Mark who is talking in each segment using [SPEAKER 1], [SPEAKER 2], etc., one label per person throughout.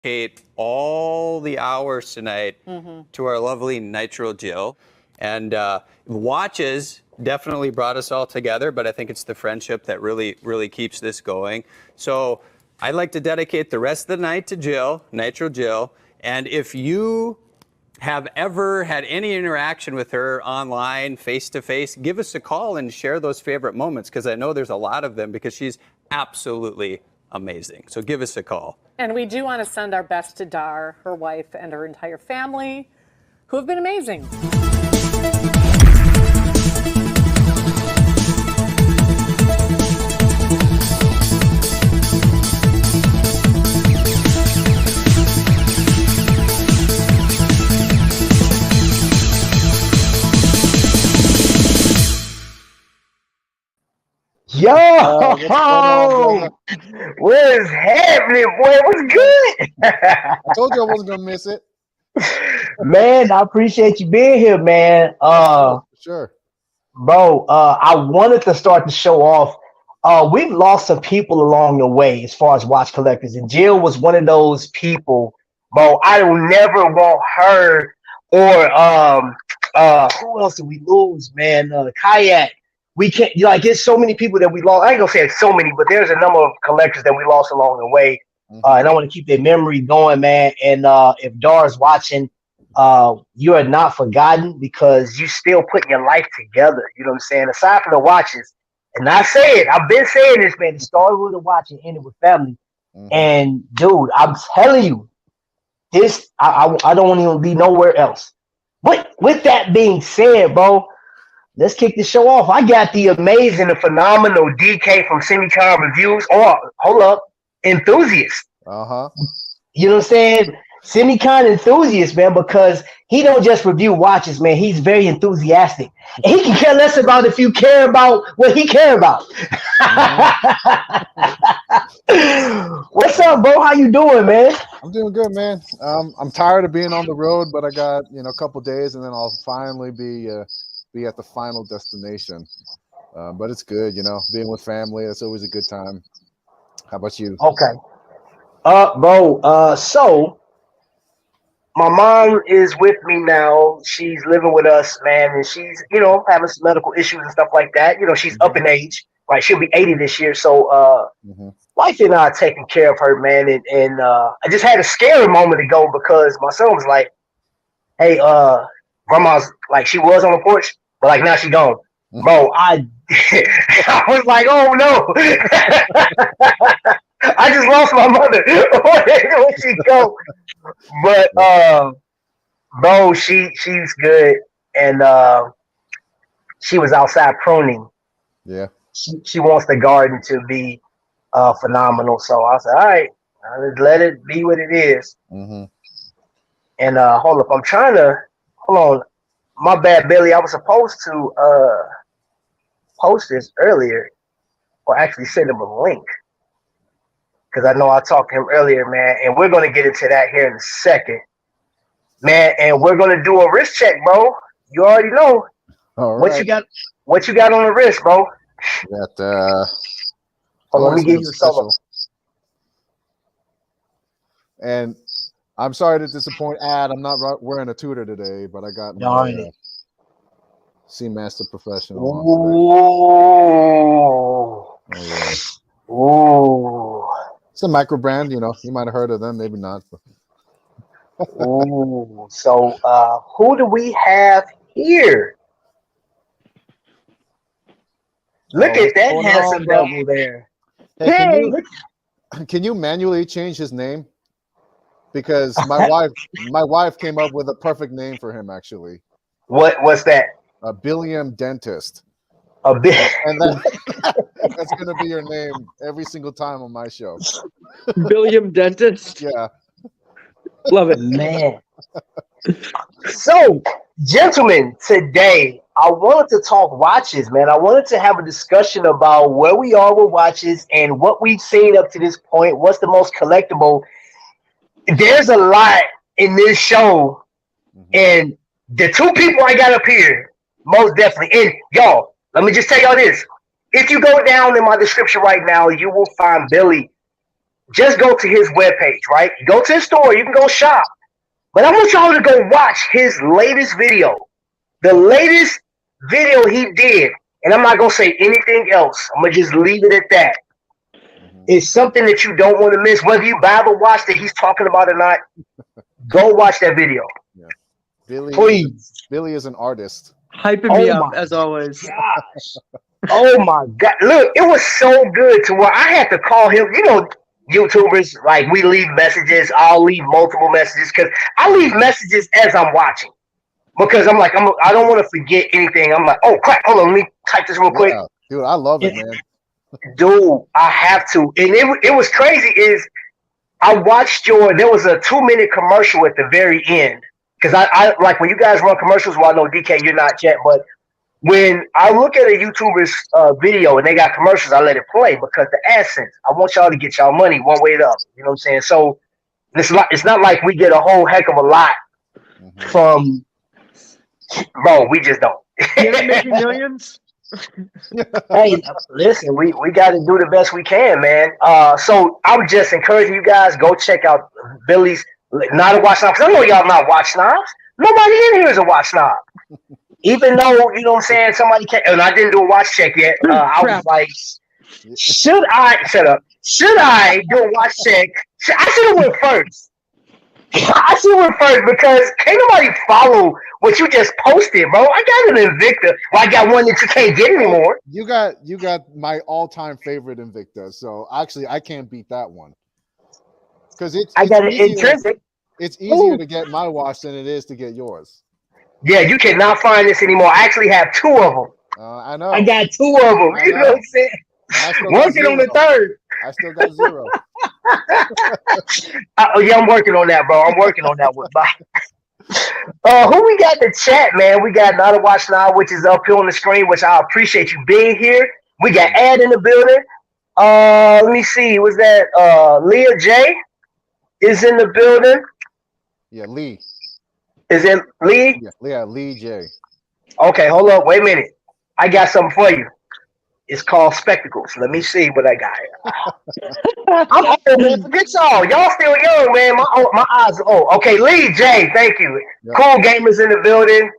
[SPEAKER 1] dedicate all the hours tonight to our lovely Nitro Jill. And watches definitely brought us all together, but I think it's the friendship that really keeps this going. So I'd like to dedicate the rest of the night to Jill, Nitro Jill. And if you have ever had any interaction with her online, face-to-face, give us a call and share those favorite moments, because I know there's a lot of them, because she's absolutely amazing. So give us a call.
[SPEAKER 2] And we do want to send our best to Dar, her wife, and her entire family, who have been amazing.
[SPEAKER 3] Yo, what is happening, boy? What's good?
[SPEAKER 4] I told you I wasn't gonna miss it.
[SPEAKER 3] Man, I appreciate you being here, man.
[SPEAKER 4] Sure.
[SPEAKER 3] Bro, I wanted to start the show off. We've lost some people along the way as far as watch collectors, and Jill was one of those people. Bro, I will never want her or who else did we lose, man? Kayak. We can't, like, there's so many people that we lost. I ain't gonna say it's so many, but there's a number of collectors that we lost along the way. And I want to keep their memory going, man. And if Dar's watching, you are not forgotten, because you still putting your life together. You know what I'm saying? Aside from the watches, and I say it, I've been saying this, man. It started with the watch and ended with family. And dude, I'm telling you, this I don't want to be nowhere else. But with that being said, bro, let's kick the show off. I got the amazing and phenomenal DK from Semicon Reviews. Oh, hold up. Enthusiast. You know what I'm saying? Semicon enthusiast, man, because he don't just review watches, man. He's very enthusiastic. And he can care less about if you care about what he care about. What's up, bro? How you doing, man?
[SPEAKER 4] I'm doing good, man. I'm tired of being on the road, but I got, a couple days, and then I'll finally be at the final destination. But it's good, being with family. It's always a good time. How about you?
[SPEAKER 3] Okay. Bro, so my mom is with me now. She's living with us, man, and she's, having some medical issues and stuff like that. She's up in age, right? She'll be 80 this year. So wife and I are taking care of her, man. And I just had a scary moment ago, because my son was like, hey, grandma's, like, she was on the porch, but like now she gone. Bro, I was like, oh no. I just lost my mother. Where she go? But bro, she's good, and she was outside pruning.
[SPEAKER 4] Yeah.
[SPEAKER 3] She wants the garden to be phenomenal. So I said, all right, let's let it be what it is. And hold up, I'm trying to hold on. My bad, Billy. I was supposed to post this earlier, or actually send him a link, because I know I talked to him earlier, man. And we're going to get into that here in a second, man. And we're going to do a wrist check, bro. You already know.
[SPEAKER 4] All right.
[SPEAKER 3] What you got on the wrist, bro?
[SPEAKER 4] Got
[SPEAKER 3] hold on, let me give you a solo.
[SPEAKER 4] And I'm sorry to disappoint Ad. I'm not wearing a Tudor today, but I got my Seamaster Professional.
[SPEAKER 3] Ooh.
[SPEAKER 4] It's a Microbrand, you might have heard of them, maybe not.
[SPEAKER 3] Ooh. So who do we have here? Look at that handsome devil there.
[SPEAKER 4] Hey, can you manually change his name? Because my wife came up with a perfect name for him, actually.
[SPEAKER 3] What's that?
[SPEAKER 4] A Billiam Dentist.
[SPEAKER 3] And
[SPEAKER 4] that's gonna be your name every single time on my show.
[SPEAKER 5] Billiam Dentist.
[SPEAKER 4] Yeah.
[SPEAKER 5] Love it,
[SPEAKER 3] man. So, gentlemen, today I wanted to talk watches, man. I wanted to have a discussion about where we are with watches and what we've seen up to this point. What's the most collectible? There's a lot in this show, and the two people I got up here, most definitely. And y'all, let me just tell y'all this. If you go down in my description right now, you will find Billy just go to his webpage, right? Go to his store. You can go shop. But I want y'all to go watch his latest video. The latest video he did, and I'm not going to say anything else. I'm going to just leave it at that. It's something that you don't want to miss. Whether you buy the watch that he's talking about or not, go watch that video.
[SPEAKER 4] Yeah. Billy,
[SPEAKER 3] Please.
[SPEAKER 4] Billy is an artist.
[SPEAKER 5] Hyping me up as always.
[SPEAKER 3] Gosh. Oh my God. Look, it was so good to where I had to call him. You know, YouTubers, like we leave messages. I'll leave multiple messages because I leave messages as I'm watching. Because I'm like, I don't want to forget anything. I'm like, oh crap, hold on, let me type this real quick.
[SPEAKER 4] Yeah. Dude, I love it, man.
[SPEAKER 3] Dude, I have to. And it was crazy is I watched there was a 2-minute commercial at the very end. Because I like when you guys run commercials, well, I know DK, you're not yet, but when I look at a YouTuber's video and they got commercials, I let it play because the AdSense, I want y'all to get y'all money one way or the other. You know what I'm saying? So it's not like we get a whole heck of a lot from, bro, we just don't.
[SPEAKER 5] You ain't making millions?
[SPEAKER 3] Hey, listen, we got to do the best we can, man. So I'm just encouraging you guys, go check out Billy's Not a Watch Snob, because I know y'all not watch snobs. Nobody in here is a watch snob. Even though, you know what I'm saying, somebody can't, and I didn't do a watch check yet. I was like, should I do a watch check? I should have went first. I should have went first because can't nobody follow what you just posted, bro. I got an Invicta. Well, I got one that you can't get anymore.
[SPEAKER 4] You got my all-time favorite Invicta, so actually I can't beat that one. Because
[SPEAKER 3] I got an intrinsic.
[SPEAKER 4] It's easier to get my watch than it is to get yours.
[SPEAKER 3] Yeah, you cannot find this anymore. I actually have 2 of them.
[SPEAKER 4] I know.
[SPEAKER 3] I got 2 of them. You know what I'm saying? Working on the 3rd.
[SPEAKER 4] I still got 0.
[SPEAKER 3] Yeah, I'm working on that, bro. I'm working on that one. Who we got in the chat, man? We got Not a Watch Now, which is up here on the screen, which I appreciate you being here. We got Ad in the building. Let me see. Was that Leah J is in the building?
[SPEAKER 4] Yeah, Lee.
[SPEAKER 3] Is it Lee?
[SPEAKER 4] Yeah, Lee J.
[SPEAKER 3] Okay, hold up. Wait a minute. I got something for you. It's called Spectacles. Let me see what I got here. I'm old, man. Forget y'all. Y'all still young, man. My eyes are old. Okay, Lee J. Thank you. Yep. Cool Gamers in the building.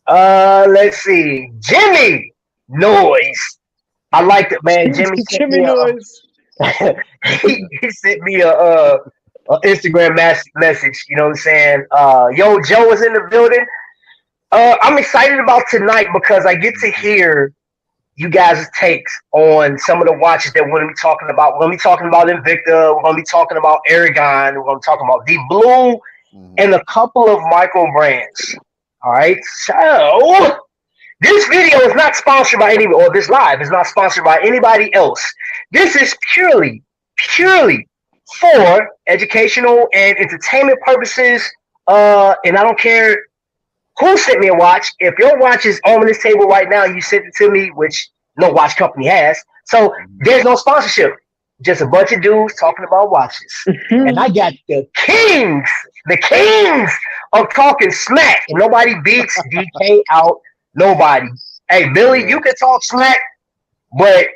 [SPEAKER 3] Let's see. Jimmy Noise. I like it, man. Jimmy
[SPEAKER 5] Noise.
[SPEAKER 3] He sent me a Instagram message. You know what I'm saying? Yo, Joe is in the building. I'm excited about tonight because I get to hear you guys' takes on some of the watches that we're going to be talking about. We're going to be talking about Invicta. We're going to be talking about Aragon. We're going to be talking about Deep Blue and a couple of Microbrands. All right. So this video is not sponsored by anybody, or this live is not sponsored by anybody else. This is purely for educational and entertainment purposes. And I don't care who sent me a watch. If your watch is on this table right now, you sent it to me, which no watch company has. So there's no sponsorship. Just a bunch of dudes talking about watches. And I got the kings of talking smack. And nobody beats DK out. Nobody. Hey, Billy, you can talk smack, but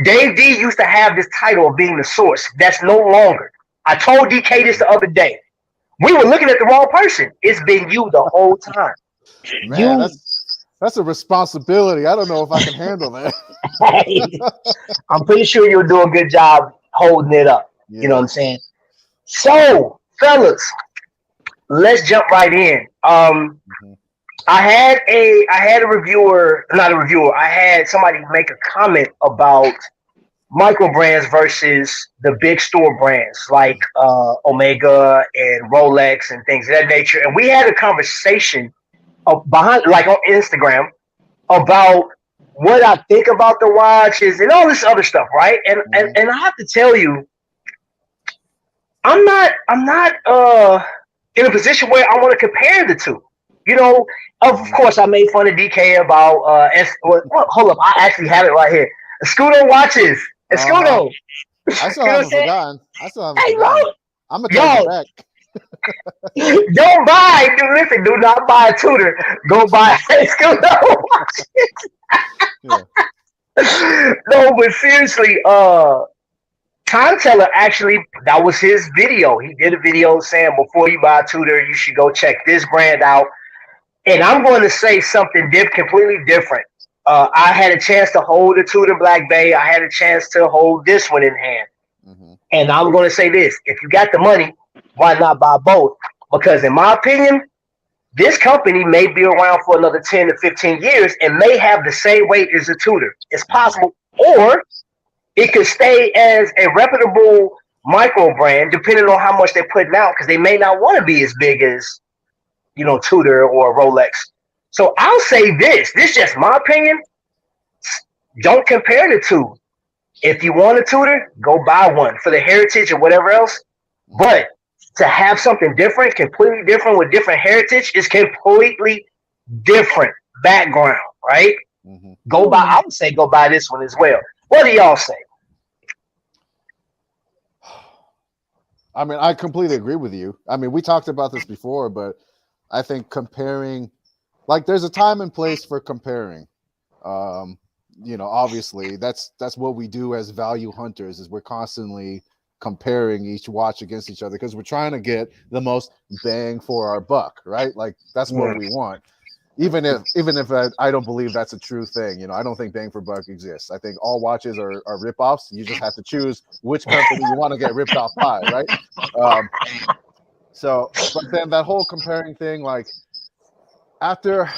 [SPEAKER 3] Dave D used to have this title of being the source. That's no longer. I told DK this the other day. We were looking at the wrong person. It's been you the whole time.
[SPEAKER 4] Man, that's a responsibility. I don't know if I can handle that.
[SPEAKER 3] Hey, I'm pretty sure you'll do a good job holding it up. Yeah. You know what I'm saying? So, fellas, let's jump right in. I had a reviewer, not a reviewer. I had somebody make a comment about Microbrands versus the big store brands like Omega and Rolex and things of that nature. And we had a conversation behind, like on Instagram, about what I think about the watches and all this other stuff, right? And I have to tell you, I'm not in a position where I want to compare the two. You know, of course, I made fun of DK about hold up, I actually have it right here. Escudo watches. Escudo.
[SPEAKER 4] I still haven't forgotten. I'm gonna take it back.
[SPEAKER 3] Don't buy. Listen, do not buy a Tudor. Go buy Escudo watches. No, but seriously, Time Teller actually, that was his video. He did a video saying before you buy a tutor, you should go check this brand out. And I'm going to say something completely different. I had a chance to hold a Tudor Black Bay. I had a chance to hold this one in hand.
[SPEAKER 4] Mm-hmm.
[SPEAKER 3] And I'm going to say this. If you got the money, why not buy both? Because in my opinion, this company may be around for another 10 to 15 years and may have the same weight as a Tudor. It's possible. Or it could stay as a reputable micro brand, depending on how much they're putting out, because they may not want to be as big as, Tudor or Rolex. So I'll say this. This is just my opinion. Don't compare the two. If you want a Tudor, go buy one for the heritage or whatever else. But to have something different, completely different with different heritage is completely different background, right?
[SPEAKER 4] Mm-hmm.
[SPEAKER 3] I would say go buy this one as well. What do y'all say?
[SPEAKER 4] I mean, I completely agree with you. I mean, we talked about this before, but I think comparing, like, there's a time and place for comparing. Obviously, that's what we do as value hunters, is we're constantly comparing each watch against each other because we're trying to get the most bang for our buck, right? Like, that's what we want. Even if I don't believe that's a true thing, I don't think bang for buck exists. I think all watches are rip-offs. You just have to choose which company you want to get ripped off by, right? But then that whole comparing thing, like, after,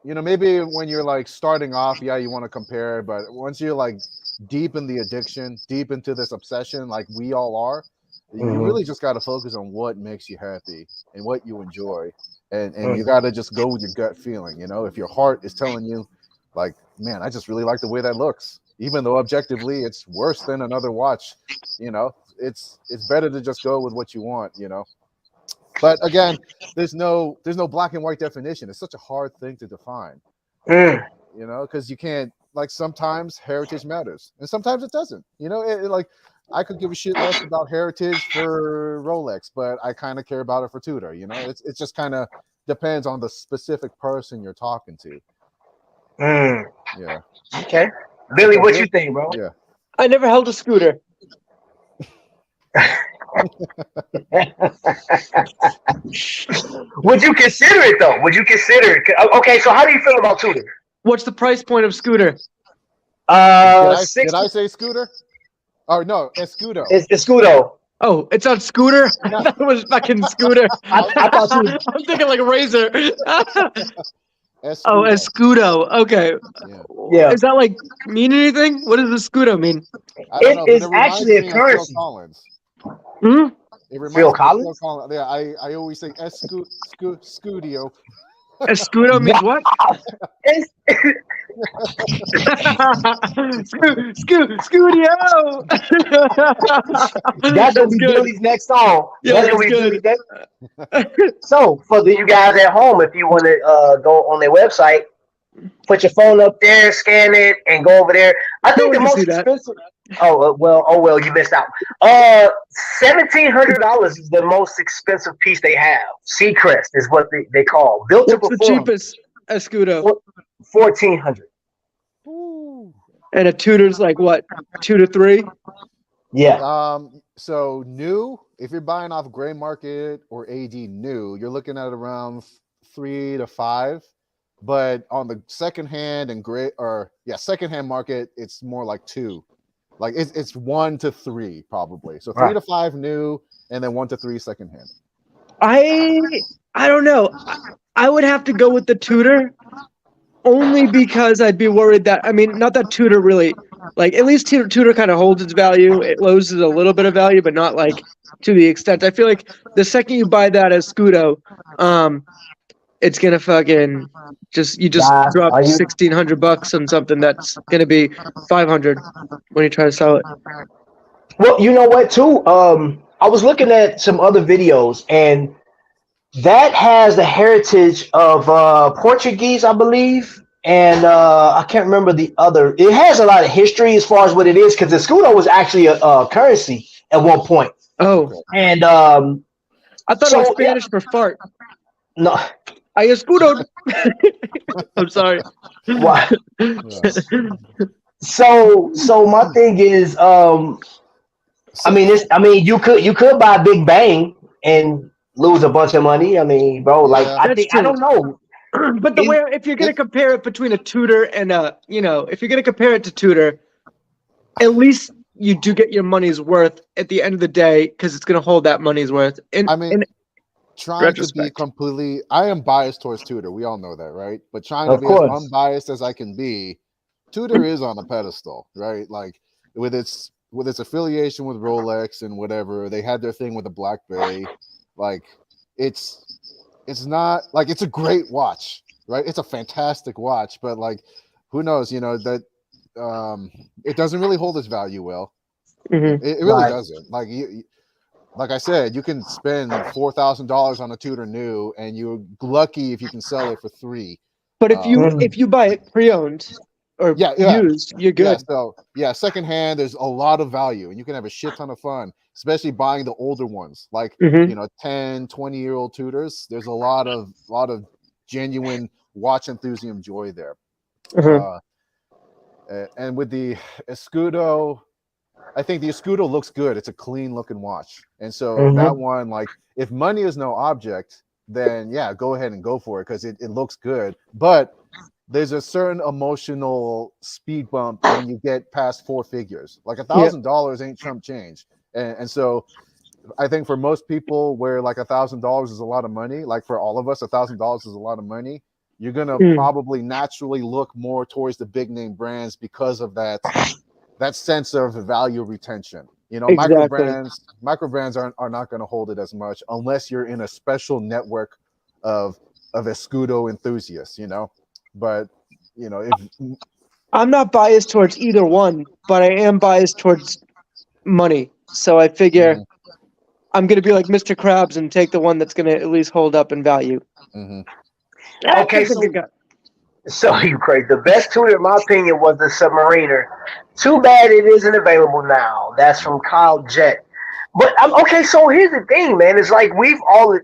[SPEAKER 4] maybe when you're like starting off, yeah, you want to compare, but once you're like deep in the addiction, deep into this obsession, like we all are, you really just got to focus on what makes you happy and what you enjoy. And you got to just go with your gut feeling. If your heart is telling you, like, man, I just really like the way that looks, even though objectively it's worse than another watch, it's better to just go with what you want, But again, there's no black and white definition. It's such a hard thing to define, because you can't, like, sometimes heritage matters and sometimes it doesn't. Like, I could give a shit less about heritage for Rolex, but I kind of care about it for Tudor. It just kind of depends on the specific person you're talking to. Yeah.
[SPEAKER 3] Okay. Billy, what you think, bro?
[SPEAKER 4] Yeah.
[SPEAKER 5] I never held a scooter.
[SPEAKER 3] Would you consider it though? Would you consider it? Okay, so how do you feel about Tudor?
[SPEAKER 5] What's the price point of scooter?
[SPEAKER 4] Did I
[SPEAKER 3] $60.
[SPEAKER 4] say scooter? Oh no, Escudo.
[SPEAKER 3] It's Escudo.
[SPEAKER 5] Oh, it's on scooter? I thought it was fucking scooter.
[SPEAKER 3] I thought you was...
[SPEAKER 5] I'm thinking like a razor.
[SPEAKER 4] Escudo.
[SPEAKER 5] Oh, Escudo. Okay.
[SPEAKER 3] Yeah.
[SPEAKER 5] Does that like mean anything? What does Escudo mean?
[SPEAKER 4] I don't know,
[SPEAKER 3] It is
[SPEAKER 4] but reminds
[SPEAKER 3] actually a
[SPEAKER 4] me of
[SPEAKER 3] currency.
[SPEAKER 4] Phil Collins.
[SPEAKER 5] Hmm?
[SPEAKER 4] It reminds
[SPEAKER 3] Phil
[SPEAKER 4] me of
[SPEAKER 3] Collins?
[SPEAKER 4] Phil Collins. Yeah, I always say Escudio.
[SPEAKER 5] Escudo means what? Scoodio.
[SPEAKER 3] That's gonna be Billy's next song.
[SPEAKER 5] Yeah,
[SPEAKER 3] that's gonna be
[SPEAKER 5] good.
[SPEAKER 3] Billy's next. So for you guys at home, if you want to go on their website, put your phone up there, scan it, and go over there. I think the most expensive. Oh well, you missed out. $1,700 is the most expensive piece they have. Seacrest is what they call. Built to perform.
[SPEAKER 5] What's the cheapest Escudo?
[SPEAKER 3] 1,400.
[SPEAKER 5] And a Tudor's like what? 2 to 3?
[SPEAKER 3] Yeah.
[SPEAKER 4] So new, if you're buying off gray market or AD new, you're looking at around 3 to 5. But on the secondhand and secondhand market, it's more like 2. Like it's 1 to 3 probably. So 3 to 5 new, and then 1 to 3 secondhand.
[SPEAKER 5] I don't know. I would have to go with the Tudor, only because I'd be worried that, I mean, not that Tudor really, like, at least Tudor kind of holds its value. It loses a little bit of value, but not like to the extent. I feel like the second you buy that as Escudo, it's gonna fucking just drop $1,600 on something that's gonna be $500 when you try to sell it.
[SPEAKER 3] Well, you know what, too? I was looking at some other videos, and that has the heritage of Portuguese, I believe, and I can't remember the other. It has a lot of history as far as what it is, because the Escudo was actually a currency at one point.
[SPEAKER 5] Oh,
[SPEAKER 3] and
[SPEAKER 5] I thought it was Spanish for fart.
[SPEAKER 3] No.
[SPEAKER 5] I Escudo. I'm sorry.
[SPEAKER 3] What? So my thing is, I mean, you could buy Big Bang and lose a bunch of money. I mean, bro, like
[SPEAKER 4] Yeah.
[SPEAKER 5] That's
[SPEAKER 3] I
[SPEAKER 5] true.
[SPEAKER 3] don't know.
[SPEAKER 5] But the
[SPEAKER 3] It-
[SPEAKER 5] way, if you're gonna compare it between a tutor and if you're gonna compare it to tutor, at least you do get your money's worth at the end of the day because it's gonna hold that money's worth. In
[SPEAKER 4] I mean,
[SPEAKER 5] in
[SPEAKER 4] trying to be
[SPEAKER 5] retrospect.
[SPEAKER 4] completely, I am biased towards Tudor. We all know that, right? But trying to
[SPEAKER 3] of
[SPEAKER 4] be as
[SPEAKER 3] course,
[SPEAKER 4] unbiased as I can be, Tudor is on a pedestal, right? Like with its affiliation with Rolex and whatever, they had their thing with the Black Bay. Like it's not like it's a great watch, right? It's a fantastic watch, but like who knows, that it doesn't really hold its value well.
[SPEAKER 5] Mhm.
[SPEAKER 4] It really
[SPEAKER 3] right.
[SPEAKER 4] doesn't. Like I said, you can spend $4,000 on a Tudor new, and you're lucky if you can sell it for $3,000.
[SPEAKER 5] But if you
[SPEAKER 3] Mhm.
[SPEAKER 5] if you buy it pre-owned or
[SPEAKER 4] Yeah,
[SPEAKER 5] used, you're good.
[SPEAKER 4] So secondhand, there's a lot of value, and you can have a shit ton of fun, especially buying the older ones, like
[SPEAKER 5] Mhm.
[SPEAKER 4] 10, 20-year-old Tudors. There's a lot of genuine watch enthusiasm joy there.
[SPEAKER 5] Mhm.
[SPEAKER 4] And with the Escudo, I think the Escudo looks good. It's a clean looking watch. And so that
[SPEAKER 3] Mhm.
[SPEAKER 4] one, like, if money is no object, then yeah, go ahead and go for it because it looks good. But there's a certain emotional speed bump when you get past 4 figures. Like
[SPEAKER 5] Yeah.
[SPEAKER 4] $1,000 ain't chump change. And so I think for most people where like $1,000 is a lot of money, like for all of us, $1,000 is a lot of money. You're gonna
[SPEAKER 5] Mm.
[SPEAKER 4] probably naturally look more towards the big name brands because of that sense of value retention.
[SPEAKER 5] Exactly.
[SPEAKER 4] Microbrands are not going to hold it as much unless you're in a special network of Escudo enthusiasts. But if
[SPEAKER 5] I'm not biased towards either one, but I am biased towards money. So I figure
[SPEAKER 4] Mhm,
[SPEAKER 5] I'm gonna be like Mr. Krabs and take the one that's gonna at least hold up in value.
[SPEAKER 4] mhm,
[SPEAKER 5] That's a
[SPEAKER 3] Okay,
[SPEAKER 5] good guy.
[SPEAKER 3] so you crazy. The best tutor, in my opinion, was the Submariner. Too bad it isn't available now. That's from Kyle Jet. But okay, so here's the thing, man. It's like we've all,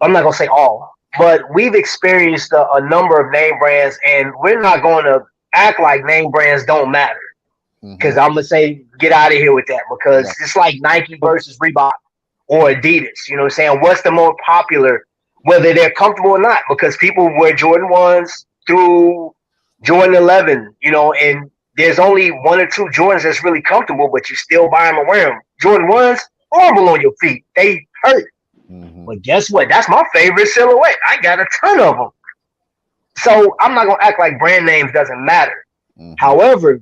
[SPEAKER 3] I'm not going to say all, but we've experienced a number of name brands, and we're not going to act like name brands don't matter. Because
[SPEAKER 4] mhm.
[SPEAKER 3] I'm going to say, get out of here with that. Because
[SPEAKER 4] Yeah.
[SPEAKER 3] it's like Nike versus Reebok or Adidas. You know what I'm saying? What's the more popular, whether they're comfortable or not? Because people wear Jordan 1s through Jordan 11, and there's only one or two Jordans that's really comfortable, but you still buy them and wear them. Jordan 1s, horrible on your feet. They hurt.
[SPEAKER 4] Mhm,
[SPEAKER 3] But guess what? That's my favorite silhouette. I got a ton of them. So I'm not going to act like brand names doesn't matter.
[SPEAKER 4] mhm.
[SPEAKER 3] However,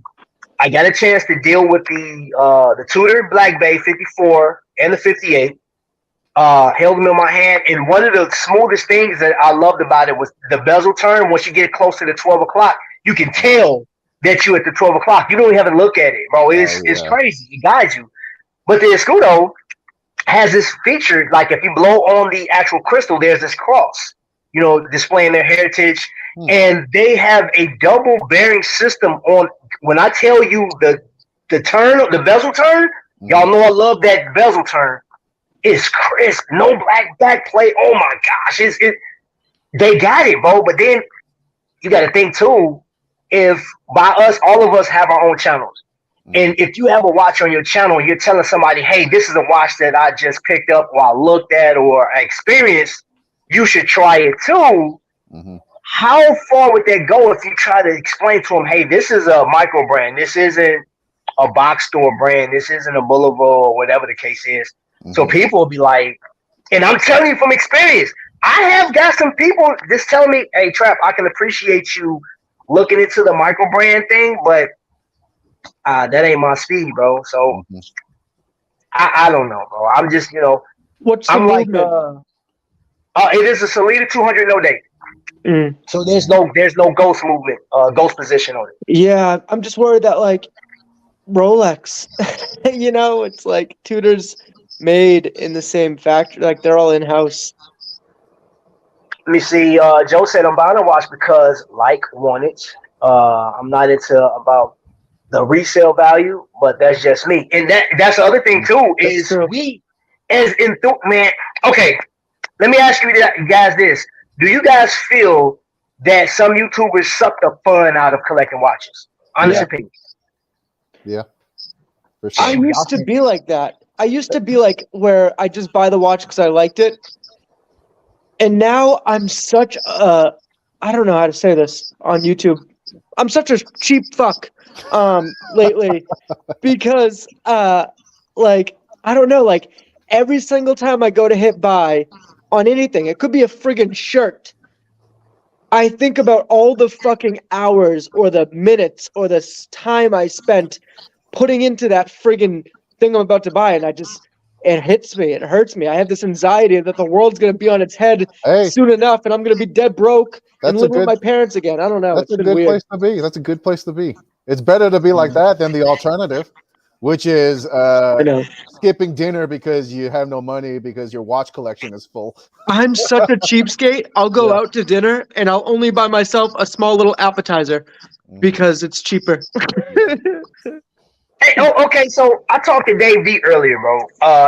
[SPEAKER 3] I got a chance to deal with the Tudor Black Bay 54 and the 58. Held them in my hand, and one of the smoothest things that I loved about it was the bezel turn. Once you get close to the 12 o'clock, you can tell that you're at the 12 o'clock. You don't even have to look at it, bro.
[SPEAKER 4] Oh
[SPEAKER 3] It's
[SPEAKER 4] yeah.
[SPEAKER 3] crazy. It guides you. But the Escudo has this feature, like if you blow on the actual crystal, there's this cross, displaying their heritage.
[SPEAKER 4] Hmm.
[SPEAKER 3] And they have a double bearing system on. When I tell you the the bezel turn, y'all
[SPEAKER 4] Mhm.
[SPEAKER 3] know I love that bezel turn. It's crisp, no black back plate. Oh my gosh, they got it, bro. But then you got to think too. If by us, all of us have our own channels, and
[SPEAKER 4] Mhm.
[SPEAKER 3] if you have a watch on your channel, you're telling somebody, "Hey, this is a watch that I just picked up, or I looked at, or I experienced. You should try it too."
[SPEAKER 4] Mhm.
[SPEAKER 3] How far would that go if you try to explain to them, "Hey, this is a micro brand. This isn't a box store brand. This isn't a Boulevard or whatever the case is." So
[SPEAKER 4] Mhm.
[SPEAKER 3] people will be like, and I'm telling you from experience, I have got some people just telling me, "Hey, Trap, I can appreciate you looking into the micro brand thing, but that ain't my speed, bro." So
[SPEAKER 4] Mhm.
[SPEAKER 3] I don't know, bro. I'm just,
[SPEAKER 5] What's the
[SPEAKER 3] I'm like,
[SPEAKER 5] movement?
[SPEAKER 3] it is a Salida 200 no date.
[SPEAKER 5] Mm.
[SPEAKER 3] So there's no ghost movement, ghost position on it.
[SPEAKER 5] Yeah, I'm just worried that like Rolex, it's like Tudor's made in the same factory, like they're all in house.
[SPEAKER 3] Let me see. Joe said I'm buying a watch because like want it. I'm not into about the resale value, but that's just me. And that's the other thing too
[SPEAKER 5] That's
[SPEAKER 3] is
[SPEAKER 5] true.
[SPEAKER 3] we as man. Okay, let me ask you guys this: do you guys feel that some YouTubers suck the fun out of collecting watches? Honest
[SPEAKER 5] Yeah.
[SPEAKER 3] opinion.
[SPEAKER 4] Yeah. For
[SPEAKER 5] I
[SPEAKER 4] sure.
[SPEAKER 3] Shoot, y'all
[SPEAKER 5] used to
[SPEAKER 3] said
[SPEAKER 5] be like that. I used to be like where I just buy the watch because I liked it, and now I'm such a I don't know how to say this on YouTube. I'm such a cheap fuck lately because like I don't know, like every single time I go to hit buy on anything, it could be a friggin' shirt. I think about all the fucking hours or the minutes or the time I spent putting into that friggin' thing I'm about to buy, and it hits me, it hurts me. I have this anxiety that the world's gonna be on its head
[SPEAKER 4] Hey,
[SPEAKER 5] soon enough, and I'm gonna be dead broke and
[SPEAKER 4] that's a
[SPEAKER 5] live with
[SPEAKER 4] good
[SPEAKER 5] my parents again. I don't know.
[SPEAKER 4] that's
[SPEAKER 5] It's
[SPEAKER 4] a
[SPEAKER 5] been
[SPEAKER 4] good
[SPEAKER 5] weird.
[SPEAKER 4] place to be. That's a good place to be. It's better to be like that than the alternative, which is
[SPEAKER 5] I know.
[SPEAKER 4] skipping dinner because you have no money because your watch collection is full.
[SPEAKER 5] I'm such a cheapskate. I'll go
[SPEAKER 4] Yeah.
[SPEAKER 5] out to dinner and I'll only buy myself a small little appetizer because it's cheaper.
[SPEAKER 3] Hey, okay, so I talked to Dave D earlier, bro,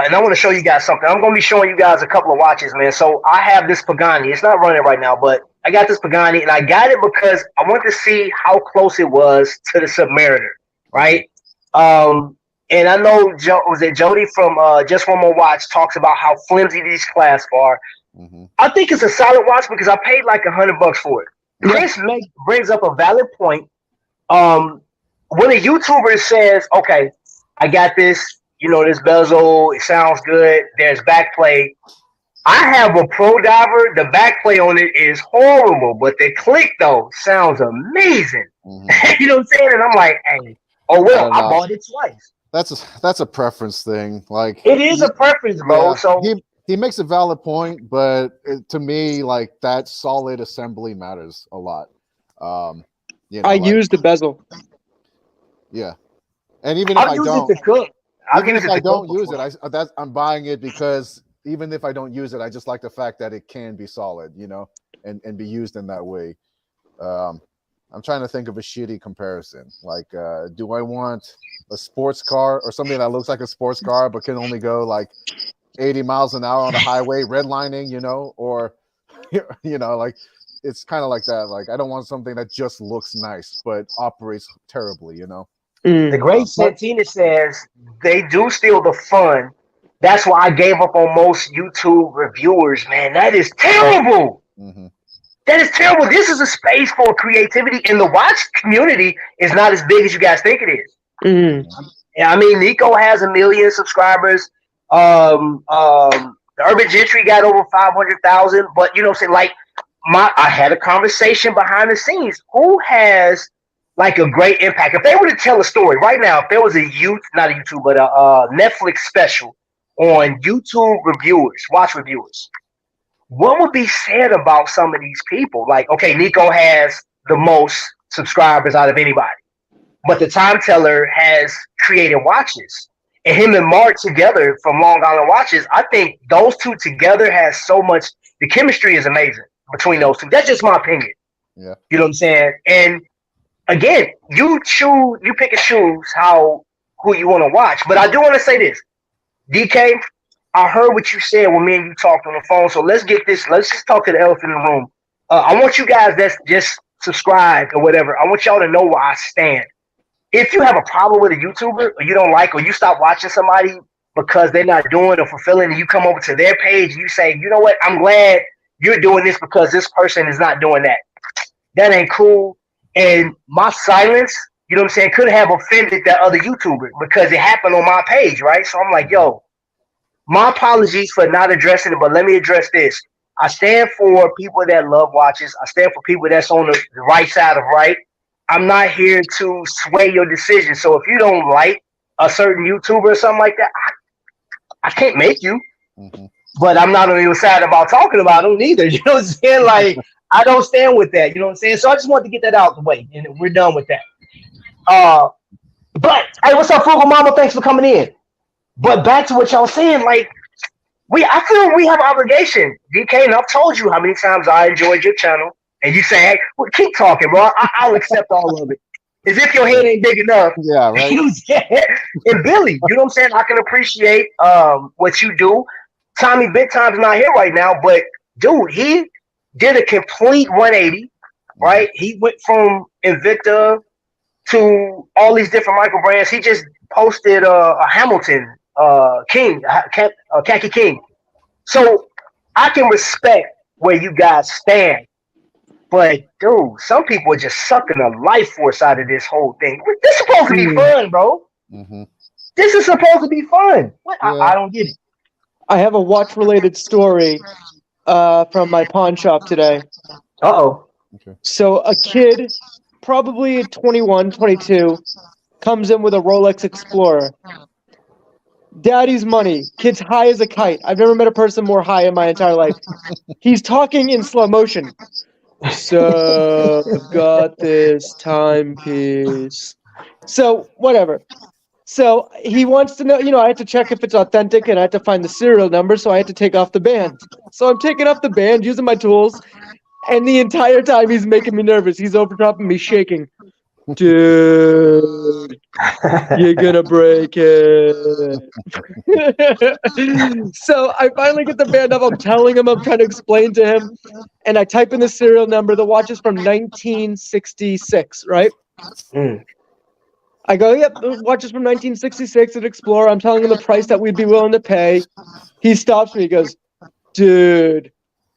[SPEAKER 3] and I want to show you guys something. I'm going to be showing you guys a couple of watches, man. So I have this Pagani. It's not running right now, but I got this Pagani, and I got it because I wanted to see how close it was to the Submariner, right? And I know Jody from Just One More Watch talks about how flimsy these clasps are.
[SPEAKER 4] Mm-hmm.
[SPEAKER 3] I think it's a solid watch because I paid like $100 for it. Chris brings up a valid point. When a YouTuber says, okay, I got this, this bezel, it sounds good, there's backplay. I have a Pro Diver, the backplay on it is horrible, but the click, though, sounds amazing.
[SPEAKER 4] Mm-hmm.
[SPEAKER 3] You know what I'm saying? And I'm like, hey, I bought it twice.
[SPEAKER 4] That's a preference thing. Like
[SPEAKER 3] It is a preference, bro.
[SPEAKER 4] Yeah,
[SPEAKER 3] So
[SPEAKER 4] he makes a valid point, but to me, like that solid assembly matters a lot.
[SPEAKER 5] I use the bezel.
[SPEAKER 4] Yeah, and even if I don't,
[SPEAKER 3] it to cook.
[SPEAKER 4] even if I don't use it, I'm buying it because even if I don't use it, I just like the fact that it can be solid, and be used in that way. I'm trying to think of a shitty comparison. Like, do I want a sports car or something that looks like a sports car but can only go like 80 miles an hour on the highway, redlining, or like it's kind of like that. Like, I don't want something that just looks nice but operates terribly,
[SPEAKER 3] The great Santina says they do steal the fun. That's why I gave up on most YouTube reviewers, man. That is terrible.
[SPEAKER 4] Mm-hmm.
[SPEAKER 3] That is terrible. This is a space for creativity, and the watch community is not as big as you guys think it is.
[SPEAKER 5] Mm-hmm.
[SPEAKER 3] Yeah, I mean, Nico has 1 million subscribers. The Urban Gentry got over 500,000. But you know what I'm saying? Like, I had a conversation behind the scenes. Who has like a great impact? If they were to tell a story right now, if there was not a YouTube, but a Netflix special on YouTube reviewers, watch reviewers, what would be said about some of these people? Like, okay, Nico has the most subscribers out of anybody, but the Time Teller has created watches. And him and Mark together from Long Island Watches, I think those two together has so much. The chemistry is amazing between those two. That's just my opinion.
[SPEAKER 4] Yeah.
[SPEAKER 3] You know what I'm saying? And again, you pick and choose who you want to watch. But I do want to say this, DK. I heard what you said when me and you talked on the phone. So let's just talk to the elephant in the room. I want you guys that's just subscribed or whatever. I want y'all to know where I stand. If you have a problem with a YouTuber or you don't like, or you stop watching somebody because they're not doing or fulfilling, and you come over to their page and you say, you know what, I'm glad you're doing this because this person is not doing that. That ain't cool. And my silence, you know what I'm saying, could have offended that other YouTuber because it happened on my page, right? So I'm like, yo, my apologies for not addressing it, but let me address this. I stand for people that love watches. I stand for people that's on the right side of right. I'm not here to sway your decision. So if you don't like a certain YouTuber or something like that, I can't make you.
[SPEAKER 4] Mm-hmm.
[SPEAKER 3] But I'm not on your side about talking about them neither. You know what I'm saying? Like, I don't stand with that. You know what I'm saying? So I just wanted to get that out of the way, and we're done with that. But hey, what's up, Frugal Mama? Thanks for coming in. But back to what y'all saying, like, I feel we have an obligation, DK, and I've told you how many times I enjoyed your channel, and you say, hey, well, keep talking, bro. I'll accept all of it. As if your head ain't big enough.
[SPEAKER 4] Yeah, right.
[SPEAKER 3] And Billy, you know what I'm saying? I can appreciate what you do. Tommy Big Time's not here right now, but dude, he did a complete 180, right? He went from Invicta to all these different microbrands. He just posted a Hamilton King, Khaki King. So I can respect where you guys stand, but dude, some people are just sucking the life force out of this whole thing. This is supposed to be fun, bro.
[SPEAKER 4] Mm-hmm.
[SPEAKER 3] This is supposed to be fun. What?
[SPEAKER 4] Yeah.
[SPEAKER 3] I don't get it.
[SPEAKER 5] I have a watch-related story from my pawn shop today.
[SPEAKER 3] Uh-oh.
[SPEAKER 4] Okay.
[SPEAKER 5] So a kid, probably 21, 22, comes in with a Rolex Explorer. Daddy's money. Kid's high as a kite. I've never met a person more high in my entire life. He's talking in slow motion. So I've got this timepiece. So whatever. So he wants to know, I have to check if it's authentic and I have to find the serial number, so I have to take off the band. So I'm taking off the band, using my tools, and the entire time he's making me nervous. He's over top of me shaking. Dude, you're gonna break it. So I finally get the band up. I'm telling him, I'm trying to explain to him, and I type in the serial number. The watch is from 1966, right?
[SPEAKER 3] Mm.
[SPEAKER 5] I go, yep, the watch is from 1966 at Explorer. I'm telling him the price that we'd be willing to pay. He stops me. He goes, dude,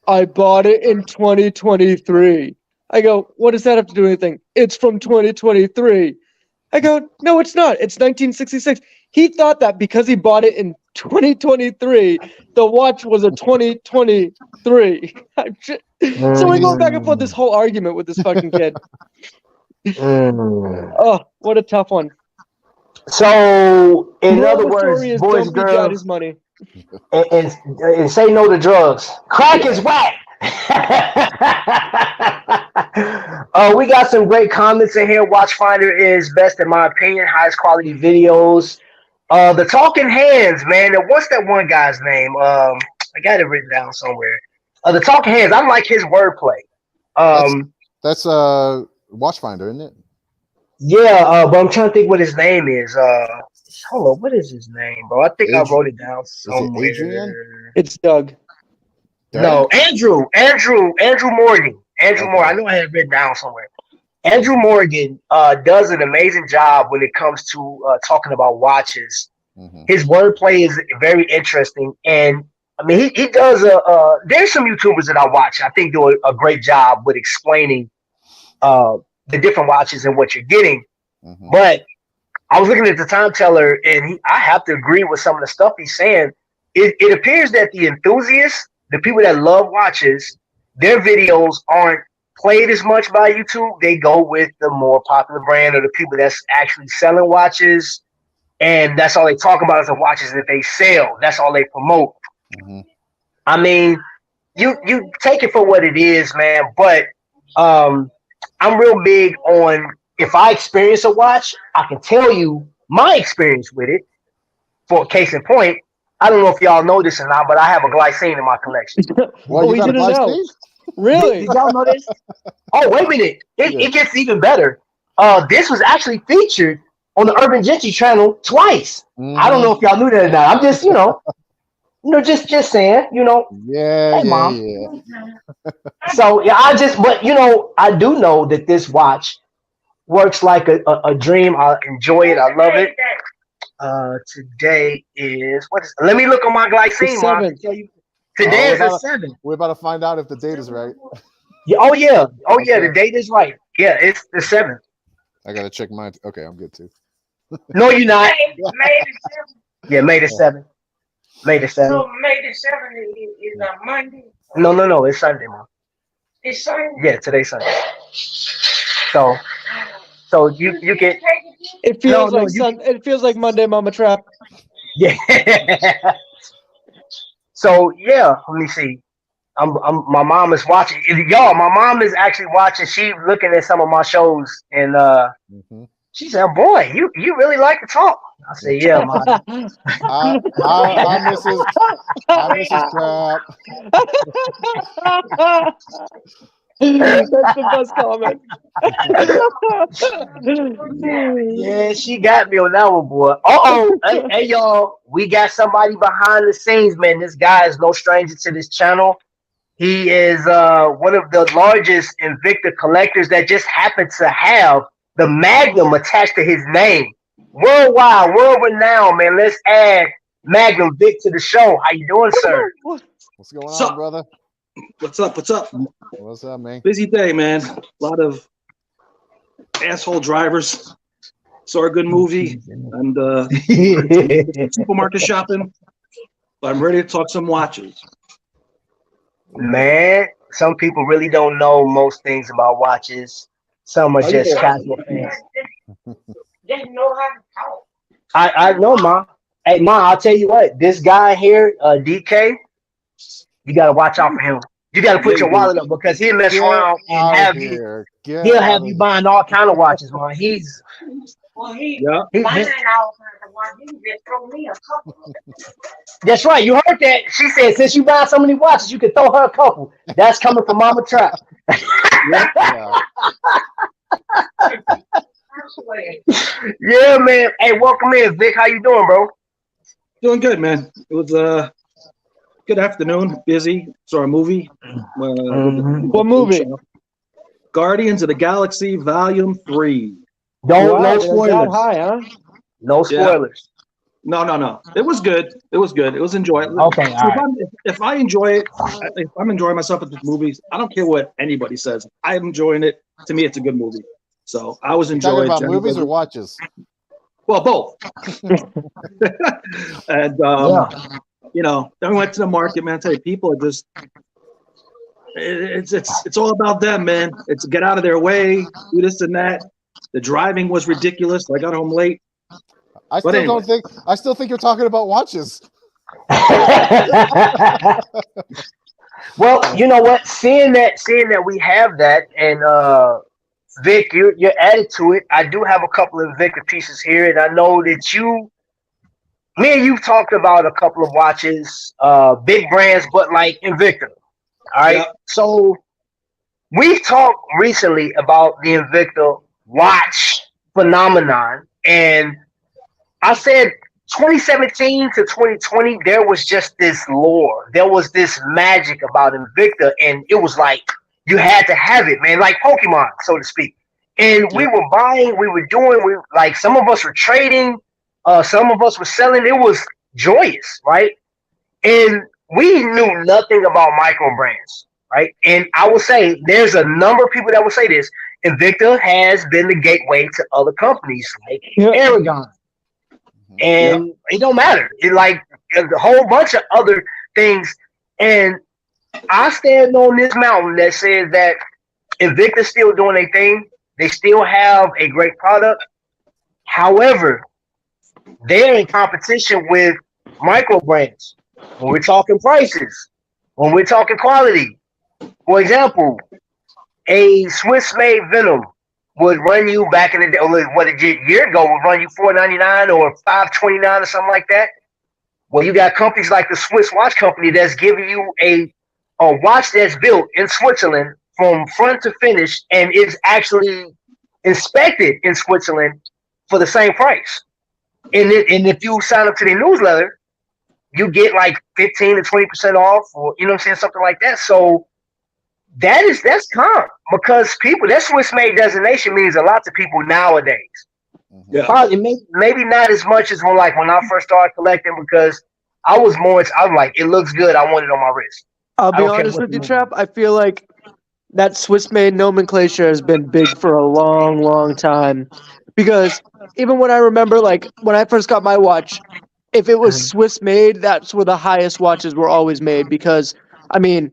[SPEAKER 5] I bought it in 2023. I go, what does that have to do with anything? It's from 2023. I go, no, it's not. It's 1966. He thought that because he bought it in 2023, the watch was a 2023. So we're going back and forth this whole argument with this fucking kid. Oh, what a tough one.
[SPEAKER 3] So, in
[SPEAKER 5] Moral
[SPEAKER 3] other
[SPEAKER 5] of the
[SPEAKER 3] words,
[SPEAKER 5] story is
[SPEAKER 3] boys
[SPEAKER 5] don't
[SPEAKER 3] and
[SPEAKER 5] be
[SPEAKER 3] girls,
[SPEAKER 5] daddy's money.
[SPEAKER 3] and say no to drugs. Crack is whack. We got some great comments in here. Watchfinder is best in my opinion, highest quality videos. The Talking Hands, man. What's that one guy's name? I got it written down somewhere. The Talking Hands. I like his wordplay.
[SPEAKER 4] That's Watchfinder, isn't it?
[SPEAKER 3] Yeah, but I'm trying to think what his name is. Hold on, what is his name, bro? I think I wrote it down somewhere.
[SPEAKER 4] Is it Adrian?
[SPEAKER 5] It's Doug.
[SPEAKER 3] No, Andrew Morgan. Andrew
[SPEAKER 4] Okay.
[SPEAKER 3] Morgan. I know I had it written down somewhere. Andrew Morgan does an amazing job when it comes to talking about watches.
[SPEAKER 4] Mm-hmm.
[SPEAKER 3] His wordplay is very interesting, and I mean he does there's some YouTubers that I watch. I think do a great job with explaining the different watches and what you're getting.
[SPEAKER 4] Mm-hmm.
[SPEAKER 3] But I was looking at the time teller, and I have to agree with some of the stuff he's saying. It appears that the enthusiasts, the people that love watches, their videos aren't played as much by YouTube. They go with the more popular brand or the people that's actually selling watches, and that's all they talk about is the watches that they sell. That's all they promote.
[SPEAKER 4] Mm-hmm.
[SPEAKER 3] I mean, you take it for what it is, man. But I'm real big on if I experience a watch, I can tell you my experience with it. For case in point, I don't know if y'all know this or not, but I have a glycine in my collection.
[SPEAKER 4] Well,
[SPEAKER 5] we
[SPEAKER 4] you got a
[SPEAKER 5] didn't know.
[SPEAKER 4] Glycine?
[SPEAKER 5] Really?
[SPEAKER 3] Did y'all know this? Oh, wait a minute. It gets even better. This was actually featured on the Urban Gentry channel twice.
[SPEAKER 4] Mm-hmm.
[SPEAKER 3] I don't know if y'all knew that or not. I'm just, just saying,
[SPEAKER 4] Yeah,
[SPEAKER 3] hey, Mom.
[SPEAKER 4] yeah.
[SPEAKER 3] So, yeah, I do know that this watch works like a dream. I enjoy it. I love it. Today is, let me look on my glycine, Mom. I can tell you. Today is the 7th.
[SPEAKER 4] We're about to find out if the date is right.
[SPEAKER 3] Yeah, oh, yeah. The date is right. Yeah, it's the 7th.
[SPEAKER 4] I gotta check mine. Okay, I'm good too.
[SPEAKER 3] No, you're not. Yeah, May the 7th. May the 7th.
[SPEAKER 6] So May the 7th is a Monday?
[SPEAKER 3] No, it's Sunday, Mom.
[SPEAKER 6] It's Sunday?
[SPEAKER 3] Yeah, today's Sunday. So you get
[SPEAKER 5] It feels it feels like Monday Mama Trap.
[SPEAKER 3] yeah. So yeah, let me see. My mom is watching. Y'all, my mom is actually watching. She's looking at some of my shows, and she said, "Boy, you really like to talk." I said, "Yeah, Mom."
[SPEAKER 4] I Mrs. Trap.
[SPEAKER 5] That's the best comment.
[SPEAKER 3] Yeah, she got me on that one, boy. Hey, y'all, we got somebody behind the scenes, man. This guy is no stranger to this channel. He is one of the largest Invicta collectors that just happened to have the Magnum attached to his name. Worldwide, world renowned, man. Let's add Magnum Vic to the show. How you doing, sir?
[SPEAKER 4] What's going
[SPEAKER 7] What's
[SPEAKER 4] on,
[SPEAKER 7] up?
[SPEAKER 4] brother?
[SPEAKER 7] What's up? What's up?
[SPEAKER 4] What's up, man?
[SPEAKER 7] Busy day, man. A lot of asshole drivers. Saw a good movie and supermarket shopping. But I'm ready to talk some watches.
[SPEAKER 3] Man, some people really don't know most things about watches. Some are
[SPEAKER 7] Oh,
[SPEAKER 3] just
[SPEAKER 7] yeah.
[SPEAKER 3] casual fans.
[SPEAKER 6] They know how to talk.
[SPEAKER 3] I know, Ma. Hey, Ma, I'll tell you what. This guy here, DK, you gotta watch out for him. You gotta put your wallet up because he'll mess
[SPEAKER 4] Get
[SPEAKER 3] around and
[SPEAKER 4] out
[SPEAKER 3] have
[SPEAKER 4] of
[SPEAKER 3] you.
[SPEAKER 4] here. Get
[SPEAKER 3] He'll
[SPEAKER 4] out
[SPEAKER 3] have
[SPEAKER 4] of
[SPEAKER 3] you buying all kind of watches, man.
[SPEAKER 6] Well, he
[SPEAKER 7] Yeah.
[SPEAKER 3] He-
[SPEAKER 6] buying all kinds of watches. He just throw me a couple.
[SPEAKER 3] That's right. You heard that. She said since you buy so many watches, you can throw her a couple. That's coming from Mama Trap.
[SPEAKER 4] Yeah.
[SPEAKER 6] I swear.
[SPEAKER 3] Yeah, man. Hey, welcome in, Vic. How you doing, bro?
[SPEAKER 7] Doing good, man. It was a good afternoon. Busy. Saw a movie.
[SPEAKER 5] What movie?
[SPEAKER 7] Guardians of the Galaxy Volume 3.
[SPEAKER 3] No,
[SPEAKER 5] Wow,
[SPEAKER 3] no
[SPEAKER 5] it was that
[SPEAKER 3] spoilers.
[SPEAKER 5] high, huh?
[SPEAKER 3] No spoilers.
[SPEAKER 7] No. It was good. It was good. It was enjoyable.
[SPEAKER 3] Okay, all right.
[SPEAKER 7] If I enjoy it, if I'm enjoying myself at the movies, I don't care what anybody says. I'm enjoying it. To me, it's a good movie. So I was
[SPEAKER 4] You talking
[SPEAKER 7] enjoying
[SPEAKER 4] about
[SPEAKER 7] it.
[SPEAKER 4] movies or watches?
[SPEAKER 7] Well, both. And you know, then we went to the market, man. I tell you, people are just it's all about them, man. It's get out of their way, do this and that. The driving was ridiculous. I got home late.
[SPEAKER 4] I
[SPEAKER 7] But
[SPEAKER 4] still
[SPEAKER 7] anyway.
[SPEAKER 4] don't think. I still think you're talking about watches.
[SPEAKER 3] Well, you know what? Seeing that we have that, and Vic, you're added to it. I do have a couple of Victor pieces here, and I know that me and you've talked about a couple of watches, big brands, but like Invicta. All right.
[SPEAKER 7] Yep.
[SPEAKER 3] So we've talked recently about the Invicta watch phenomenon, and I said 2017 to 2020, there was just this lore. There was this magic about Invicta, and it was like you had to have it, man, like Pokemon, so to speak. And we were buying, we were doing, we like some of us were trading, some of us were selling. It was joyous, right? And we knew nothing about microbrands, right? And I will say there's a number of people that will say this. Invicta has been the gateway to other companies like Aragon. And it don't matter. It like a whole bunch of other things. And I stand on this mountain that says that Invicta's still doing their thing. They still have a great product. However, they're in competition with microbrands. When we're talking prices, when we're talking quality. For example, a Swiss-made Venom would run you back in the day, what a year ago would run you $4.99 or $5.29 or something like that. Well, you got companies like the Swiss Watch Company that's giving you a watch that's built in Switzerland from front to finish and is actually inspected in Switzerland for the same price. And if you sign up to their newsletter, you get like 15 to 20% off, or you know what I'm saying, something like that. So that's calm because people, that Swiss made designation means a lot to people nowadays.
[SPEAKER 7] Yeah.
[SPEAKER 3] Probably maybe not as much as when I first started collecting, because I was like, it looks good, I want it on my wrist.
[SPEAKER 5] I'll
[SPEAKER 3] I
[SPEAKER 5] be
[SPEAKER 3] don't care
[SPEAKER 5] honest
[SPEAKER 3] what
[SPEAKER 5] with
[SPEAKER 3] the
[SPEAKER 5] you,
[SPEAKER 3] movie
[SPEAKER 5] Trap. I feel like that Swiss-made nomenclature has been big for a long, long time. Because even when I remember, like, when I first got my watch, if it was Swiss-made, that's where the highest watches were always made. Because, I mean,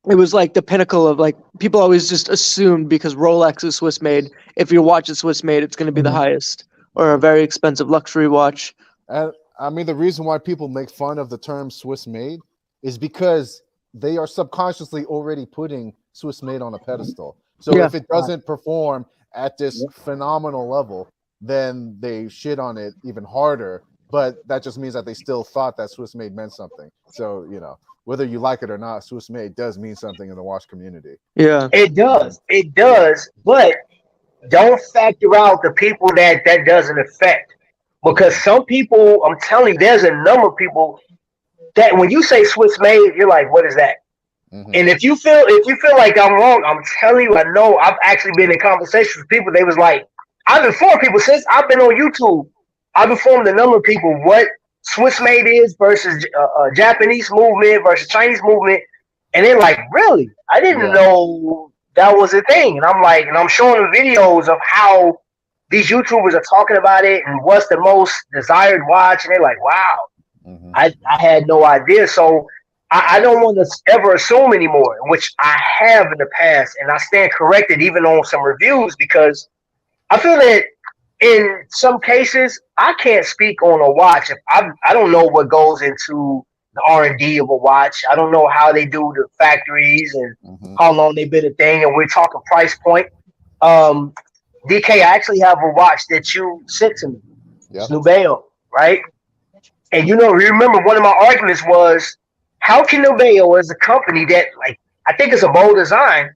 [SPEAKER 5] it was like the pinnacle of, like, people always just assumed because Rolex is Swiss-made, if your watch is Swiss-made, it's going to be the highest. Or a very expensive luxury watch.
[SPEAKER 4] And I mean, the reason why people make fun of the term Swiss made is because they are subconsciously already putting Swiss made on a pedestal. So if it doesn't perform at this phenomenal level, then they shit on it even harder. But that just means that they still thought that Swiss made meant something. So, you know, whether you like it or not, Swiss made does mean something in the watch community.
[SPEAKER 5] Yeah.
[SPEAKER 3] It does, but don't factor out the people that doesn't affect. Because some people, I'm telling you, there's a number of people that when you say Swiss made, you're like, what is that? And if you feel like I'm wrong, I'm telling you, I know. I've actually been in conversations with people. They was like, I've informed people since I've been on YouTube. I've informed a number of people what Swiss made is versus Japanese movement versus Chinese movement, and they're like, really? I didn't know that was a thing. And I'm like, and I'm showing them videos of how these YouTubers are talking about it and what's the most desired watch, and they're like, wow, I had no idea. So I don't want to ever assume anymore, which I have in the past, and I stand corrected even on some reviews because I feel that in some cases I can't speak on a watch if I don't know what goes into the R&D of a watch. I don't know how they do the factories and how long they've been a thing, and we're talking price point. DK, I actually have a watch that you sent to me. It's Nubeo, right? And you remember one of my arguments was, how can Nubeo as a company that, like, I think it's a bold design,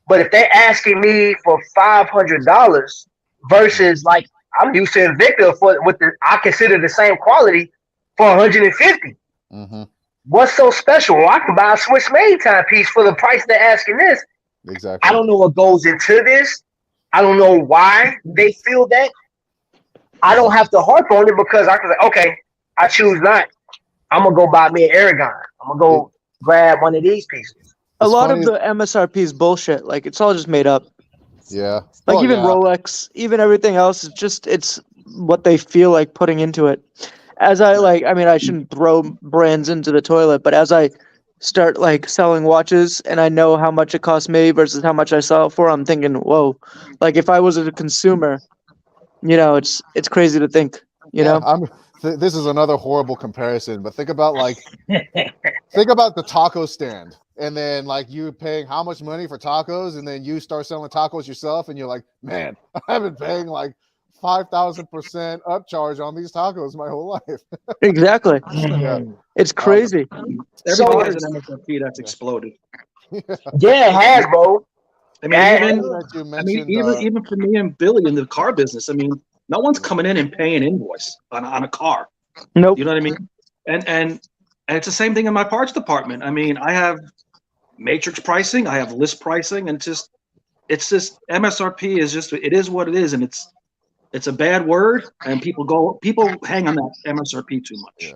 [SPEAKER 3] but if they're asking me for $500 versus, like, I'm used to Invicta I consider the same quality for $150. What's so special? Well, I can buy a Swiss made timepiece for the price they're asking this.
[SPEAKER 4] Exactly.
[SPEAKER 3] I don't know what goes into this. I don't know why they feel that. I don't have to harp on it because I can say, okay, I choose not. I'm gonna go buy me an Aragon. I'm gonna go grab one of these pieces.
[SPEAKER 5] A lot of the MSRP is bullshit. Like, it's all just made up.
[SPEAKER 4] Yeah.
[SPEAKER 5] Like, even Rolex, even everything else, it's what they feel like putting into it. As I shouldn't throw brands into the toilet, but as I start, like, selling watches and I know how much it costs me versus how much I sell it for, I'm thinking, whoa. Like, if I was a consumer, it's crazy to think,
[SPEAKER 4] This is another horrible comparison, but think about the taco stand, and then, like, you paying how much money for tacos, and then you start selling tacos yourself, and you're like, man, I've been paying like 5,000% upcharge on these tacos my whole life.
[SPEAKER 5] Exactly. It's crazy.
[SPEAKER 7] Everything has an MSRP that's exploded.
[SPEAKER 3] Yeah, it has, bro.
[SPEAKER 7] I mean, even for me and Billy in the car business, I mean, no one's coming in and paying invoice on a car.
[SPEAKER 5] Nope.
[SPEAKER 7] You know what I mean? And it's the same thing in my parts department. I mean, I have matrix pricing, I have list pricing, and it's just MSRP is just, it is what it is, and it's a bad word, and people hang on that MSRP too much.
[SPEAKER 4] Yeah.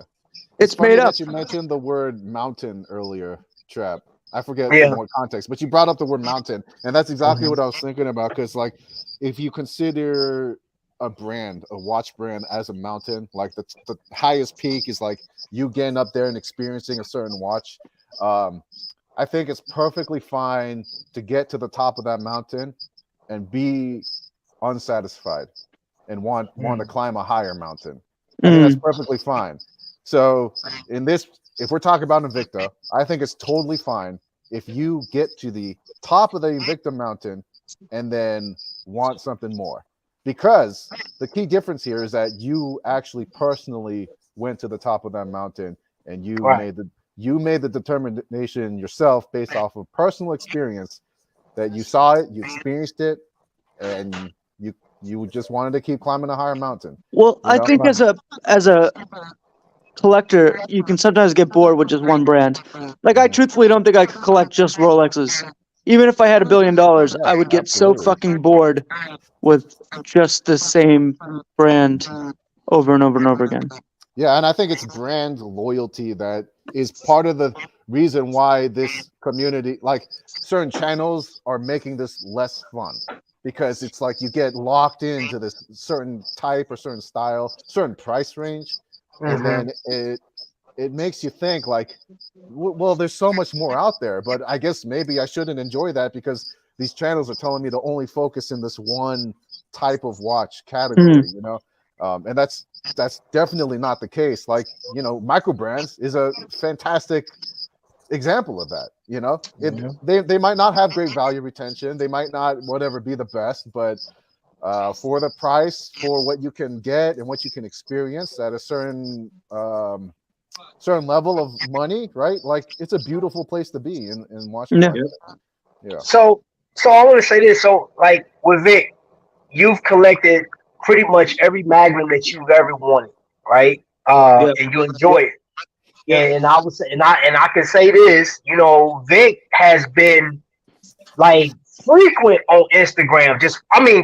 [SPEAKER 5] It's made up.
[SPEAKER 4] You mentioned the word mountain earlier, Trap. I forget more context, but you brought up the word mountain, and that's exactly what I was thinking about. Because, like, if you consider a watch brand as a mountain, like the highest peak is like you getting up there and experiencing a certain watch. I think it's perfectly fine to get to the top of that mountain and be unsatisfied and want to climb a higher mountain. I think that's perfectly fine. So if we're talking about Invicta, I think it's totally fine if you get to the top of the Invicta mountain and then want something more. Because the key difference here is that you actually personally went to the top of that mountain and you made the determination yourself based off of personal experience that you saw it, you experienced it, and you just wanted to keep climbing a higher mountain.
[SPEAKER 5] Well, I think as a collector, you can sometimes get bored with just one brand. Like, I truthfully don't think I could collect just Rolexes. Even if I had $1 billion, I would get so fucking bored with just the same brand over and over and over again.
[SPEAKER 4] Yeah, and I think it's brand loyalty that is part of the reason why this community, like certain channels, are making this less fun. Because it's like you get locked into this certain type or certain style, certain price range, and then it makes you think like, well, there's so much more out there, but I guess maybe I shouldn't enjoy that because these channels are telling me to only focus in this one type of watch category, and that's definitely not the case. Like, Microbrands is a fantastic example of that. They might not have great value retention, they might not be the best, but for the price, for what you can get and what you can experience at a certain level of money, right? Like, it's a beautiful place to be in Washington. Yeah.
[SPEAKER 3] So I want to say this. So, like, with Vic, you've collected pretty much every Magnum that you've ever wanted, right? And you enjoy it. And I would say, and I can say this, Vic has been like frequent on Instagram.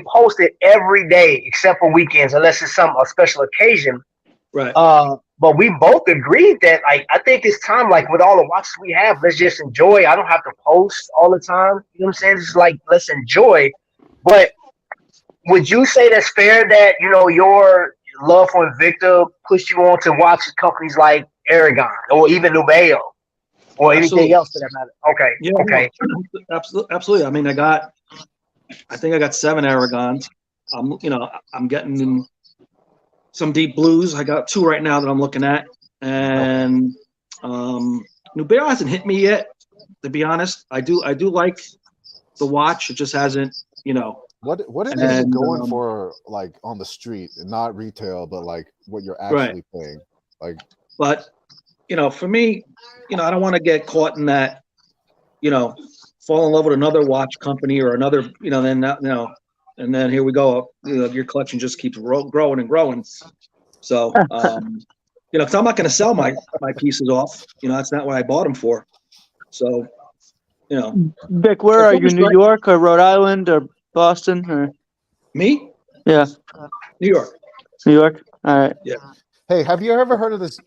[SPEAKER 3] Posted every day except for weekends, unless it's a special occasion.
[SPEAKER 7] Right.
[SPEAKER 3] But we both agreed that like I think it's time, like with all the watches we have, let's just enjoy. I don't have to post all the time. You know what I'm saying? It's like let's enjoy. But would you say that's fair that your love for Invicta pushed you on to watch companies like Aragon or even Nubeo or anything
[SPEAKER 7] Absolutely.
[SPEAKER 3] else for that matter? Okay,
[SPEAKER 7] Yeah.
[SPEAKER 3] okay.
[SPEAKER 7] No, absolutely. I mean, I think I got 7 Aragons. I'm getting some deep blues. I got 2 right now that I'm looking at, and Nubeo hasn't hit me yet. To be honest, I do like the watch. It just hasn't,
[SPEAKER 4] What is it
[SPEAKER 7] And,
[SPEAKER 4] going for, like on the street, and not retail, but like what you're actually paying? Like,
[SPEAKER 7] But for me, I don't want to get caught in that, fall in love with another watch company or another, then and then here we go. Your collection just keeps growing and growing. So, because I'm not going to sell my pieces off. That's not what I bought them for. So,
[SPEAKER 5] Vic, where are you? New York or Rhode Island or Boston or?
[SPEAKER 7] Me,
[SPEAKER 5] Yeah,
[SPEAKER 7] New York.
[SPEAKER 5] New York. All right.
[SPEAKER 7] Yeah.
[SPEAKER 4] hey, have you ever heard of this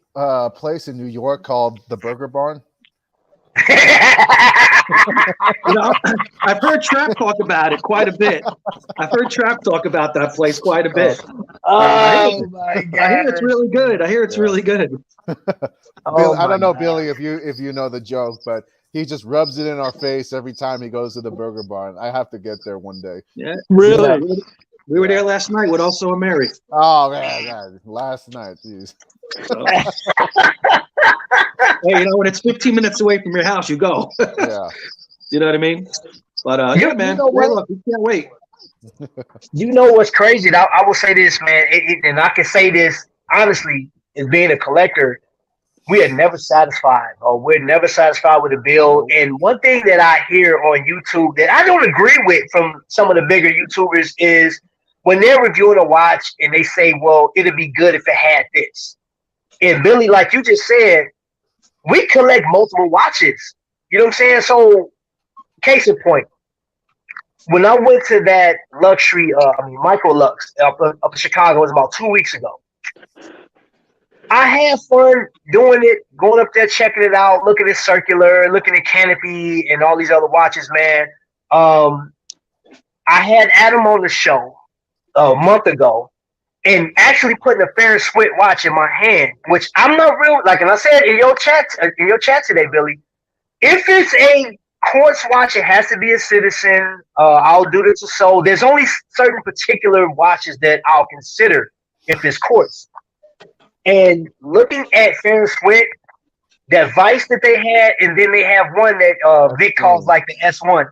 [SPEAKER 4] place in New York called the Burger Barn?
[SPEAKER 7] I've heard Trap talk about it quite a bit. I've heard Trap talk about that place quite a bit.
[SPEAKER 3] Oh my God!
[SPEAKER 7] I hear it's really good. Really good.
[SPEAKER 3] Oh
[SPEAKER 4] I don't
[SPEAKER 3] my
[SPEAKER 4] know,
[SPEAKER 3] God.
[SPEAKER 4] Billy, if you know the joke, but he just rubs it in our face every time he goes to the Burger Barn. I have to get there one day.
[SPEAKER 7] Yeah.
[SPEAKER 5] Really?
[SPEAKER 7] We were there last night with Also a Mary.
[SPEAKER 4] Oh man, last night, jeez.
[SPEAKER 7] So. Hey, when it's 15 minutes away from your house, you go.
[SPEAKER 4] Yeah.
[SPEAKER 7] You know what I mean? But
[SPEAKER 3] You
[SPEAKER 7] man,
[SPEAKER 3] know what?
[SPEAKER 7] look, we can't wait.
[SPEAKER 3] You know what's crazy? I will say this, man, and I can say this honestly, as being a collector, we are never satisfied, or we're never satisfied with a build. And one thing that I hear on YouTube that I don't agree with from some of the bigger YouTubers is when they're reviewing a watch and they say, well, it'd be good if it had this. And Billy, like you just said, we collect multiple watches. You know what I'm saying? So, case in point, when I went to that luxury, Micro Lux up in Chicago, it was about 2 weeks ago. I had fun doing it, going up there, checking it out, looking at Circular, looking at Canopy, and all these other watches, man. I had Adam on the show a month ago, and actually putting a Fair Sweat watch in my hand, which I'm not real like. And I said in your chat today, Billy, if it's a quartz watch, it has to be a Citizen. I'll do this. So there's only certain particular watches that I'll consider if it's quartz. And looking at Fair Sweat, that Vice that they had, and then they have one that Vic calls like the S1,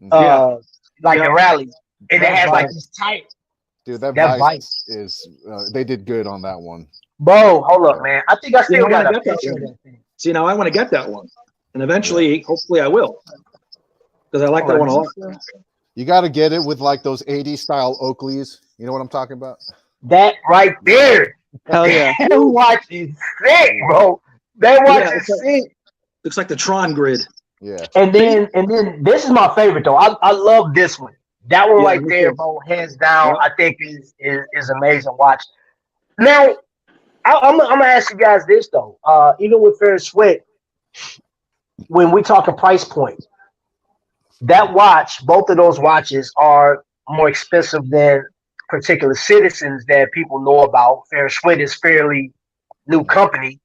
[SPEAKER 3] the rally, and it has like this tight.
[SPEAKER 4] Dude, that Vice is they did good on that one.
[SPEAKER 3] Bro, hold up, man. I think I still got a picture of that thing.
[SPEAKER 7] See, now I want to get that one, and eventually, hopefully, I will, because I like that one a lot.
[SPEAKER 4] You got to get it with like those 80s style Oakleys. You know what I'm talking about?
[SPEAKER 3] That right there.
[SPEAKER 5] Hell yeah.
[SPEAKER 3] That watch is sick, bro. That watch is sick.
[SPEAKER 7] Looks like the Tron grid.
[SPEAKER 4] Yeah.
[SPEAKER 3] And then this is my favorite though. I love this one. That one right there, bro, hands down, I think is amazing watch. Now, I'm gonna ask you guys this though. Even with Fair Sweat, when we talk a price point, that watch, both of those watches are more expensive than particular Citizens that people know about. Fair Sweat is fairly new company.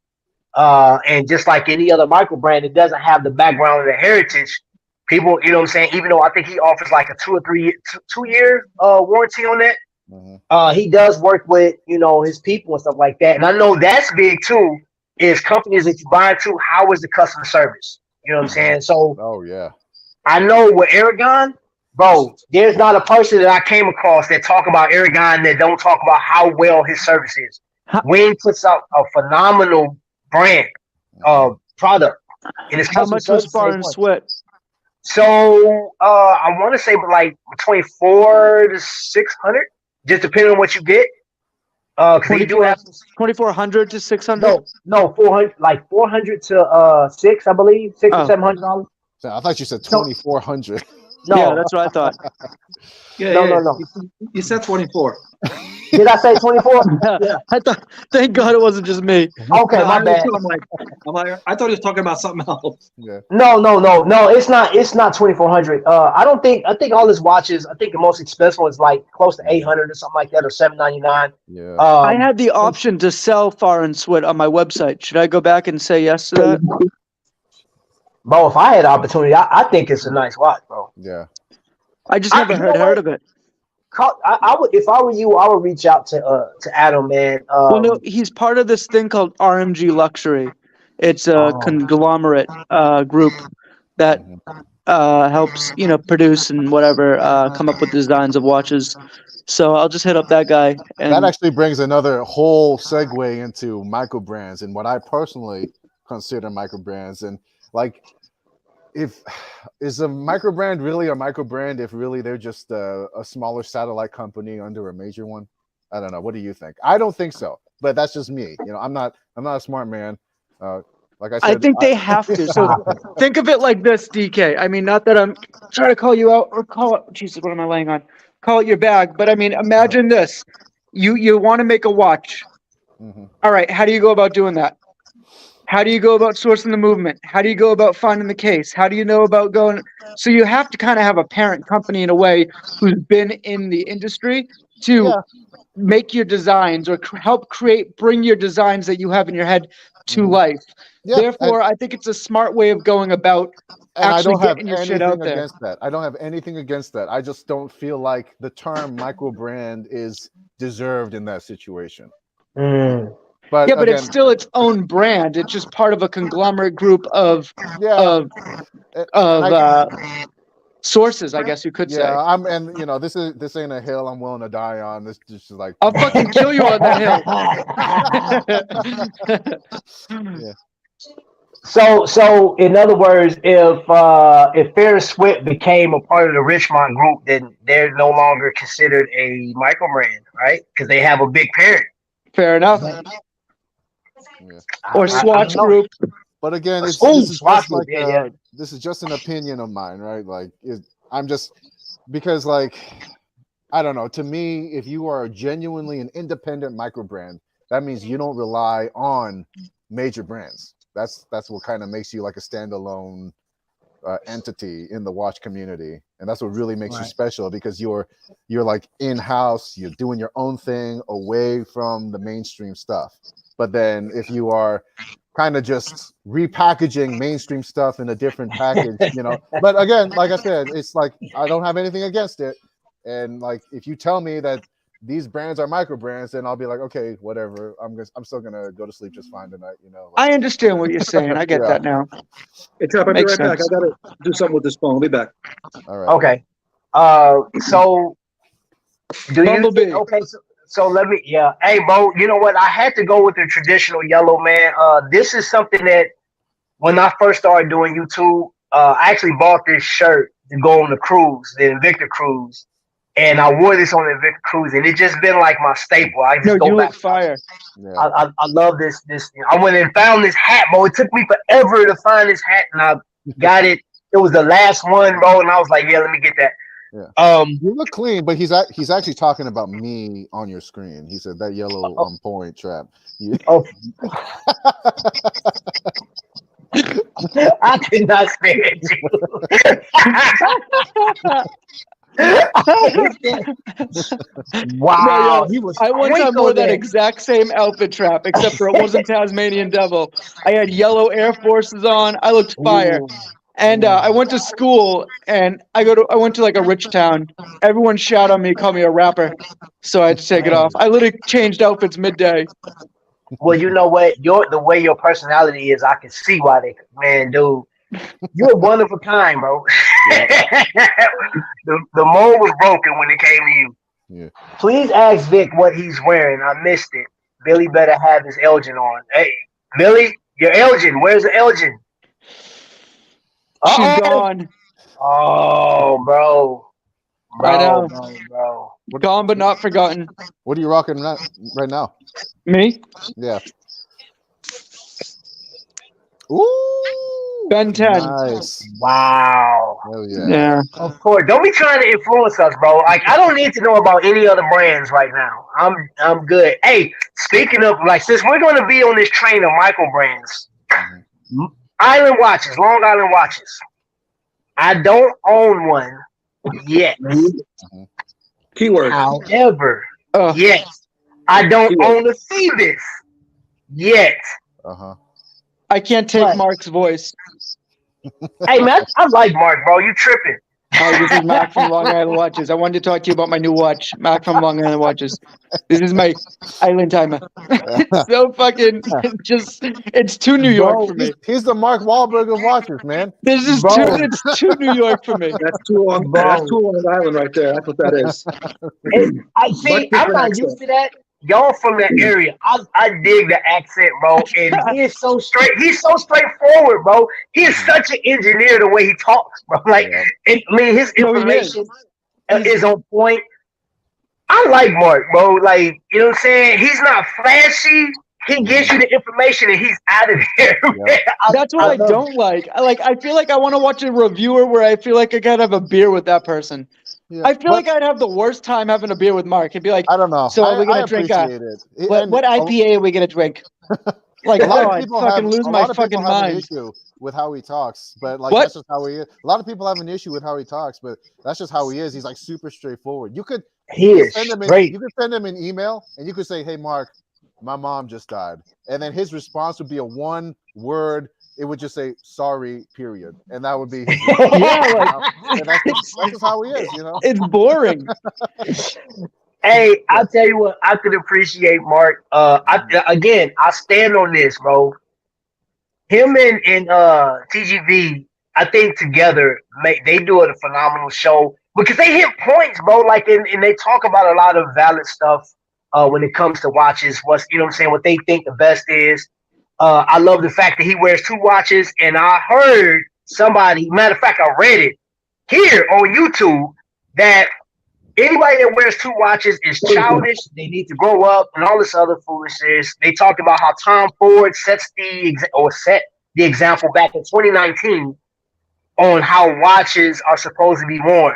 [SPEAKER 3] And just like any other micro brand, it doesn't have the background and the heritage. People, you know what I'm saying? Even though I think he offers like a 2 or 3 2-year warranty on that. Mm-hmm. He does work with, his people and stuff like that. And I know that's big too, is companies that you buy into, how is the customer service? You know what I'm saying? So I know with Aragon, bro, there's not a person that I came across that talk about Aragon that don't talk about how well his service is. Wayne puts out a phenomenal brand product. And it's
[SPEAKER 5] how much was Bar and Sweat?
[SPEAKER 3] So I want to say like between 400 to 600, just depending on what you get. Because they do have
[SPEAKER 5] 2,400 to 600.
[SPEAKER 3] No, 400, like 400 to 6, I believe, $600 or $700.
[SPEAKER 4] I thought you said 2,400.
[SPEAKER 5] Yeah, that's what I thought.
[SPEAKER 7] Yeah,
[SPEAKER 3] No,
[SPEAKER 7] yeah.
[SPEAKER 3] no, no.
[SPEAKER 7] You said 24.
[SPEAKER 3] Did I say 24?
[SPEAKER 5] I thought. Thank God it wasn't just me.
[SPEAKER 3] Okay,
[SPEAKER 7] No, I
[SPEAKER 3] my
[SPEAKER 7] did
[SPEAKER 3] bad.
[SPEAKER 7] too. I'm like, I thought he was talking about something else.
[SPEAKER 4] Yeah.
[SPEAKER 3] No. It's not. It's not 2,400. I don't think. I think all his watches. I think the most expensive one is like close to 800 or something like that, or 799.
[SPEAKER 4] Yeah.
[SPEAKER 5] I had the option to sell Far and Swit on my website. Should I go back and say yes to that?
[SPEAKER 3] Bro, if I had the opportunity, I think it's a nice watch, bro.
[SPEAKER 4] Yeah.
[SPEAKER 5] I just never
[SPEAKER 3] You know
[SPEAKER 5] heard
[SPEAKER 3] what?
[SPEAKER 5] of it.
[SPEAKER 3] I would, if I were you, I would reach out to Adam, man.
[SPEAKER 5] Well, no, he's part of this thing called RMG Luxury. It's a conglomerate group that helps produce and whatever come up with designs of watches. So I'll just hit up that guy.
[SPEAKER 4] That
[SPEAKER 5] And
[SPEAKER 4] actually brings another whole segue into microbrands and what I personally consider microbrands. And like, if is a microbrand really a microbrand if really they're just a smaller satellite company under a major one? I don't know. What do you think? I don't think so, but that's just me. I'm not a smart man. Like I said,
[SPEAKER 5] I think they have to. So think of it like this, DK. I mean, not that I'm trying to call you out or call it. Jesus, what am I laying on? Call it your bag. But I mean, imagine this. You want to make a watch. All right. How do you go about doing that? How do you go about sourcing the movement? How do you go about finding the case? How do you know about going? So you have to kind of have a parent company in a way who's been in the industry to make your designs or help bring your designs that you have in your head to life.
[SPEAKER 4] Yeah,
[SPEAKER 5] Therefore, I think it's a smart way of going about
[SPEAKER 4] and I
[SPEAKER 5] actually
[SPEAKER 4] don't have
[SPEAKER 5] getting your shit out
[SPEAKER 4] anything
[SPEAKER 5] there.
[SPEAKER 4] against that. I don't have anything against that. I just don't feel like the term microbrand is deserved in that situation. But
[SPEAKER 5] Yeah, but
[SPEAKER 4] again,
[SPEAKER 5] it's still its own brand. It's just part of a conglomerate group of sources, I guess you could say.
[SPEAKER 4] yeah, this ain't a hill I'm willing to die on. This just is like
[SPEAKER 5] I'll fucking kill you on that hill.
[SPEAKER 4] yeah.
[SPEAKER 3] So in other words, if Ferris Swift became a part of the Richmond group, then they're no longer considered a microbrand, right? Because they have a big parent.
[SPEAKER 5] Fair enough.
[SPEAKER 4] Yeah.
[SPEAKER 5] Or Swatch
[SPEAKER 3] I
[SPEAKER 5] Group.
[SPEAKER 4] But again, this is just an opinion of mine, right? Like, I'm just because, like, I don't know. To me, if you are genuinely an independent microbrand, that means you don't rely on major brands. That's what kind of makes you like a standalone entity in the watch community, and that's what really makes you special because you're like in-house. You're doing your own thing away from the mainstream stuff. But then if you are kind of just repackaging mainstream stuff in a different package, but again, like I said, it's like I don't have anything against it. And like if you tell me that these brands are microbrands, then I'll be like, okay, whatever. I'm still gonna go to sleep just fine tonight,
[SPEAKER 5] I understand what you're saying. I get that now.
[SPEAKER 7] Hey, Trap, I'll be
[SPEAKER 5] Makes
[SPEAKER 7] right back.
[SPEAKER 5] sense.
[SPEAKER 7] I gotta do something with this phone. I'll be back.
[SPEAKER 4] All right.
[SPEAKER 3] Okay. So do
[SPEAKER 5] Bumblebee.
[SPEAKER 3] you? Okay. So let me. Yeah. Hey, Bo. You know what? I had to go with the traditional yellow, man. This is something that when I first started doing YouTube, I actually bought this shirt to go on the cruise, the Invicta cruise. And I wore this on the Invicta cruise, and it just been like my staple. I just go
[SPEAKER 5] you
[SPEAKER 3] back.
[SPEAKER 5] look fire.
[SPEAKER 4] Yeah.
[SPEAKER 3] I love this. I went and found this hat, bro. It took me forever to find this hat, and I got it. It was the last one, bro, and I was like, yeah, let me get that.
[SPEAKER 4] Yeah. You look clean, but he's actually talking about me on your screen. He said that yellow on point Trap.
[SPEAKER 3] Oh. I could not stand you. Wow, he was.
[SPEAKER 5] I one time wore that exact same outfit, Trap, except for it wasn't Tasmanian Devil. I had yellow Air Forces on. I looked fire.
[SPEAKER 3] Ooh.
[SPEAKER 5] And I went to school, and I went to like a rich town. Everyone shouted on me, called me a rapper, so I had to take it off. I literally changed outfits midday.
[SPEAKER 3] Well, you know what? The way your personality is, I can see why man, dude. You're one of a kind, bro. Yeah. the mold was broken when it came to you.
[SPEAKER 4] Yeah.
[SPEAKER 3] Please ask Vic what he's wearing. I missed it. Billy better have his Elgin on. Hey, Billy, your Elgin. Where's the Elgin?
[SPEAKER 5] She's gone.
[SPEAKER 3] Oh, bro.
[SPEAKER 5] I know.
[SPEAKER 3] Bro.
[SPEAKER 5] Gone but not forgotten.
[SPEAKER 4] What are you rocking right now?
[SPEAKER 5] Me?
[SPEAKER 4] Yeah. Ooh.
[SPEAKER 5] Ben 10.
[SPEAKER 4] Nice.
[SPEAKER 3] Wow.
[SPEAKER 4] Hell yeah.
[SPEAKER 5] Yeah.
[SPEAKER 3] Of course. Don't be trying to influence us, bro. Like I don't need to know about any other brands right now. I'm good. Hey, speaking of like, since we're gonna be on this train of micro brands, Island watches, Long Island watches. I don't own one yet.
[SPEAKER 7] Keyword.
[SPEAKER 3] However,
[SPEAKER 5] Oh,
[SPEAKER 3] yes, I don't
[SPEAKER 7] Keyword.
[SPEAKER 3] own a Phoebus yet.
[SPEAKER 4] Uh-huh.
[SPEAKER 5] I can't take
[SPEAKER 3] What?
[SPEAKER 5] Mark's voice.
[SPEAKER 3] Hey man, I like Mark, bro. You tripping?
[SPEAKER 5] Hi, this is Mac from Long Island Watches. I wanted to talk to you about my new watch. Mac from Long Island Watches. This is my island timer. It's so fucking, it's too New York for me.
[SPEAKER 4] He's the Mark Wahlberg of watches, man.
[SPEAKER 5] This is
[SPEAKER 3] Bro.
[SPEAKER 5] it's too New York for me.
[SPEAKER 7] That's too long.
[SPEAKER 3] Bro.
[SPEAKER 7] That's too Long Island right there. That's what that is.
[SPEAKER 3] I see.
[SPEAKER 7] Much
[SPEAKER 3] I'm
[SPEAKER 7] different
[SPEAKER 3] not
[SPEAKER 7] accent.
[SPEAKER 3] used to that. Y'all from that area. I dig the accent, bro. And he is so straight. He's so straightforward, bro. He is such an engineer the way he talks, bro. Like, I mean, his
[SPEAKER 5] No, he is.
[SPEAKER 3] information is on point. I like Mark, bro. Like, you know what I'm saying? He's not flashy. He gives you the information and he's out of there. Man.
[SPEAKER 5] That's what I
[SPEAKER 3] love
[SPEAKER 5] don't like. I feel like I want to watch a reviewer where I feel like I gotta have a beer with that person.
[SPEAKER 4] Yeah.
[SPEAKER 5] I feel like I'd have the worst time having a beer with Mark. He'd be like,
[SPEAKER 4] I don't know.
[SPEAKER 5] so are we gonna
[SPEAKER 4] I
[SPEAKER 5] drink?
[SPEAKER 4] appreciate it.
[SPEAKER 5] What IPA are we gonna drink? Like,
[SPEAKER 4] A lot
[SPEAKER 5] oh,
[SPEAKER 4] of
[SPEAKER 5] I
[SPEAKER 4] people
[SPEAKER 5] fucking
[SPEAKER 4] have,
[SPEAKER 5] lose
[SPEAKER 4] a
[SPEAKER 5] my
[SPEAKER 4] lot of
[SPEAKER 5] fucking
[SPEAKER 4] people have an
[SPEAKER 5] mind.
[SPEAKER 4] issue with how he talks, but like
[SPEAKER 5] What?
[SPEAKER 4] that's just how he is. A lot of people have an issue with how he talks, but that's just how he is. He's like super straightforward. You could send him you could send him an email and you could say, "Hey, Mark, my mom just died," and then his response would be a one word. It would just say "sorry," period, and that would be his response,
[SPEAKER 5] Yeah,
[SPEAKER 4] you
[SPEAKER 5] like
[SPEAKER 4] know? And that's just how he is, you know.
[SPEAKER 5] it's boring.
[SPEAKER 3] Hey, I'll tell you what, I could appreciate Mark. I stand on this, bro. Him and TGV, I think together they do a phenomenal show because they hit points, bro. Like and they talk about a lot of valid stuff when it comes to watches. What's you know what I'm saying? What they think the best is. I love the fact that he wears two watches, and I heard somebody. Matter of fact, I read it here on YouTube that anybody that wears two watches is childish. They need to grow up and all this other foolishness. They talked about how Tom Ford set the example back in 2019 on how watches are supposed to be worn.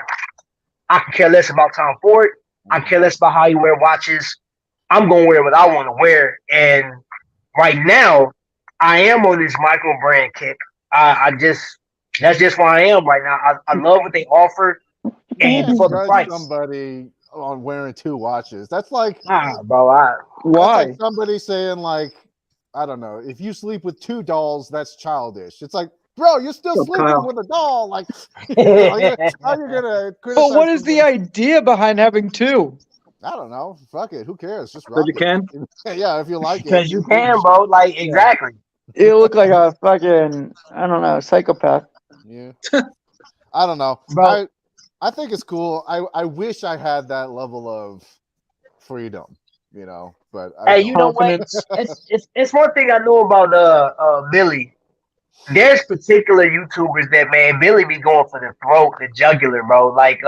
[SPEAKER 3] I can care less about Tom Ford. I care less about how you wear watches. I'm gonna wear what I want to wear. And right now, I am on this micro brand kick. That's just where I am right now. I love what they offer. And for the
[SPEAKER 4] Judge
[SPEAKER 3] price.
[SPEAKER 4] somebody on wearing two watches. That's like
[SPEAKER 3] Bro,
[SPEAKER 4] that's
[SPEAKER 5] Why?
[SPEAKER 4] like somebody saying like, I don't know, if you sleep with two dolls, that's childish. It's like, bro, you're still
[SPEAKER 7] So,
[SPEAKER 4] sleeping
[SPEAKER 7] Kyle.
[SPEAKER 4] with a doll. Like, how you gonna criticize?
[SPEAKER 5] But what is the
[SPEAKER 4] somebody?
[SPEAKER 5] idea behind having two?
[SPEAKER 4] I don't know. Fuck it. Who cares? Just
[SPEAKER 7] But
[SPEAKER 4] rock
[SPEAKER 7] you
[SPEAKER 4] it.
[SPEAKER 7] can.
[SPEAKER 4] Yeah, if you like it.
[SPEAKER 3] Because you can, bro. Like, exactly.
[SPEAKER 5] You look like a fucking, I don't know, psychopath.
[SPEAKER 4] Yeah. I don't know.
[SPEAKER 3] Bro.
[SPEAKER 4] I think it's cool. I wish I had that level of freedom, you know, but I
[SPEAKER 3] Hey,
[SPEAKER 4] don't.
[SPEAKER 3] you know what?
[SPEAKER 5] Confidence.
[SPEAKER 3] It's one thing I know about Billy. There's particular YouTubers that man Billy be going for the throat, the jugular, bro. Like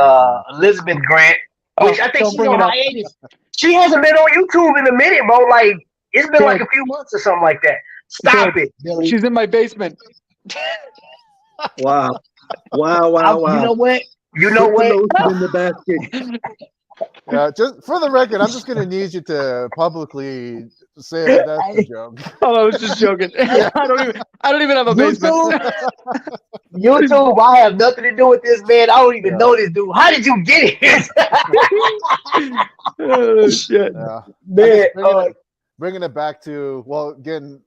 [SPEAKER 3] Elizabeth Grant, which I think
[SPEAKER 5] don't
[SPEAKER 3] she's
[SPEAKER 5] bring
[SPEAKER 3] on
[SPEAKER 5] it up.
[SPEAKER 3] hiatus. She hasn't been on YouTube in a minute, bro. Like it's been like a few months or something like that. Stop it, Billy.
[SPEAKER 5] She's in my basement.
[SPEAKER 7] Wow. Wow.
[SPEAKER 3] You know what? You know
[SPEAKER 7] Put the
[SPEAKER 3] what?
[SPEAKER 7] lotion in the basket.
[SPEAKER 4] Just for the record, I'm just gonna need you to publicly say that that's a joke.
[SPEAKER 5] Oh, I was just joking. I don't even have a basement.
[SPEAKER 3] YouTube, I have nothing to do with this man. I don't even know this dude. How did you get here?
[SPEAKER 5] Oh shit.
[SPEAKER 4] Yeah.
[SPEAKER 3] Man,
[SPEAKER 4] Bringing it back to again,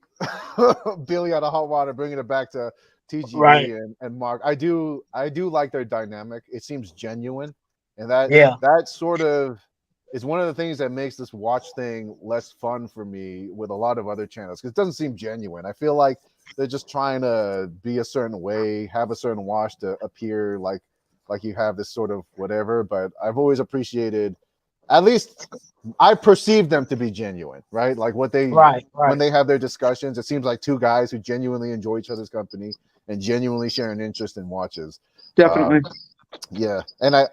[SPEAKER 4] Billy out of hot water, bringing it back to TGV
[SPEAKER 3] Right.
[SPEAKER 4] and Mark. I do like their dynamic. It seems genuine, and that sort of is one of the things that makes this watch thing less fun for me with a lot of other channels because it doesn't seem genuine. I feel like they're just trying to be a certain way, have a certain watch to appear like you have this sort of whatever. But I've always appreciated, at least I perceive them to be genuine, right? Like what they when they have their discussions, it seems like two guys who genuinely enjoy each other's company and genuinely share an interest in watches.
[SPEAKER 5] Definitely.
[SPEAKER 4] Yeah, and I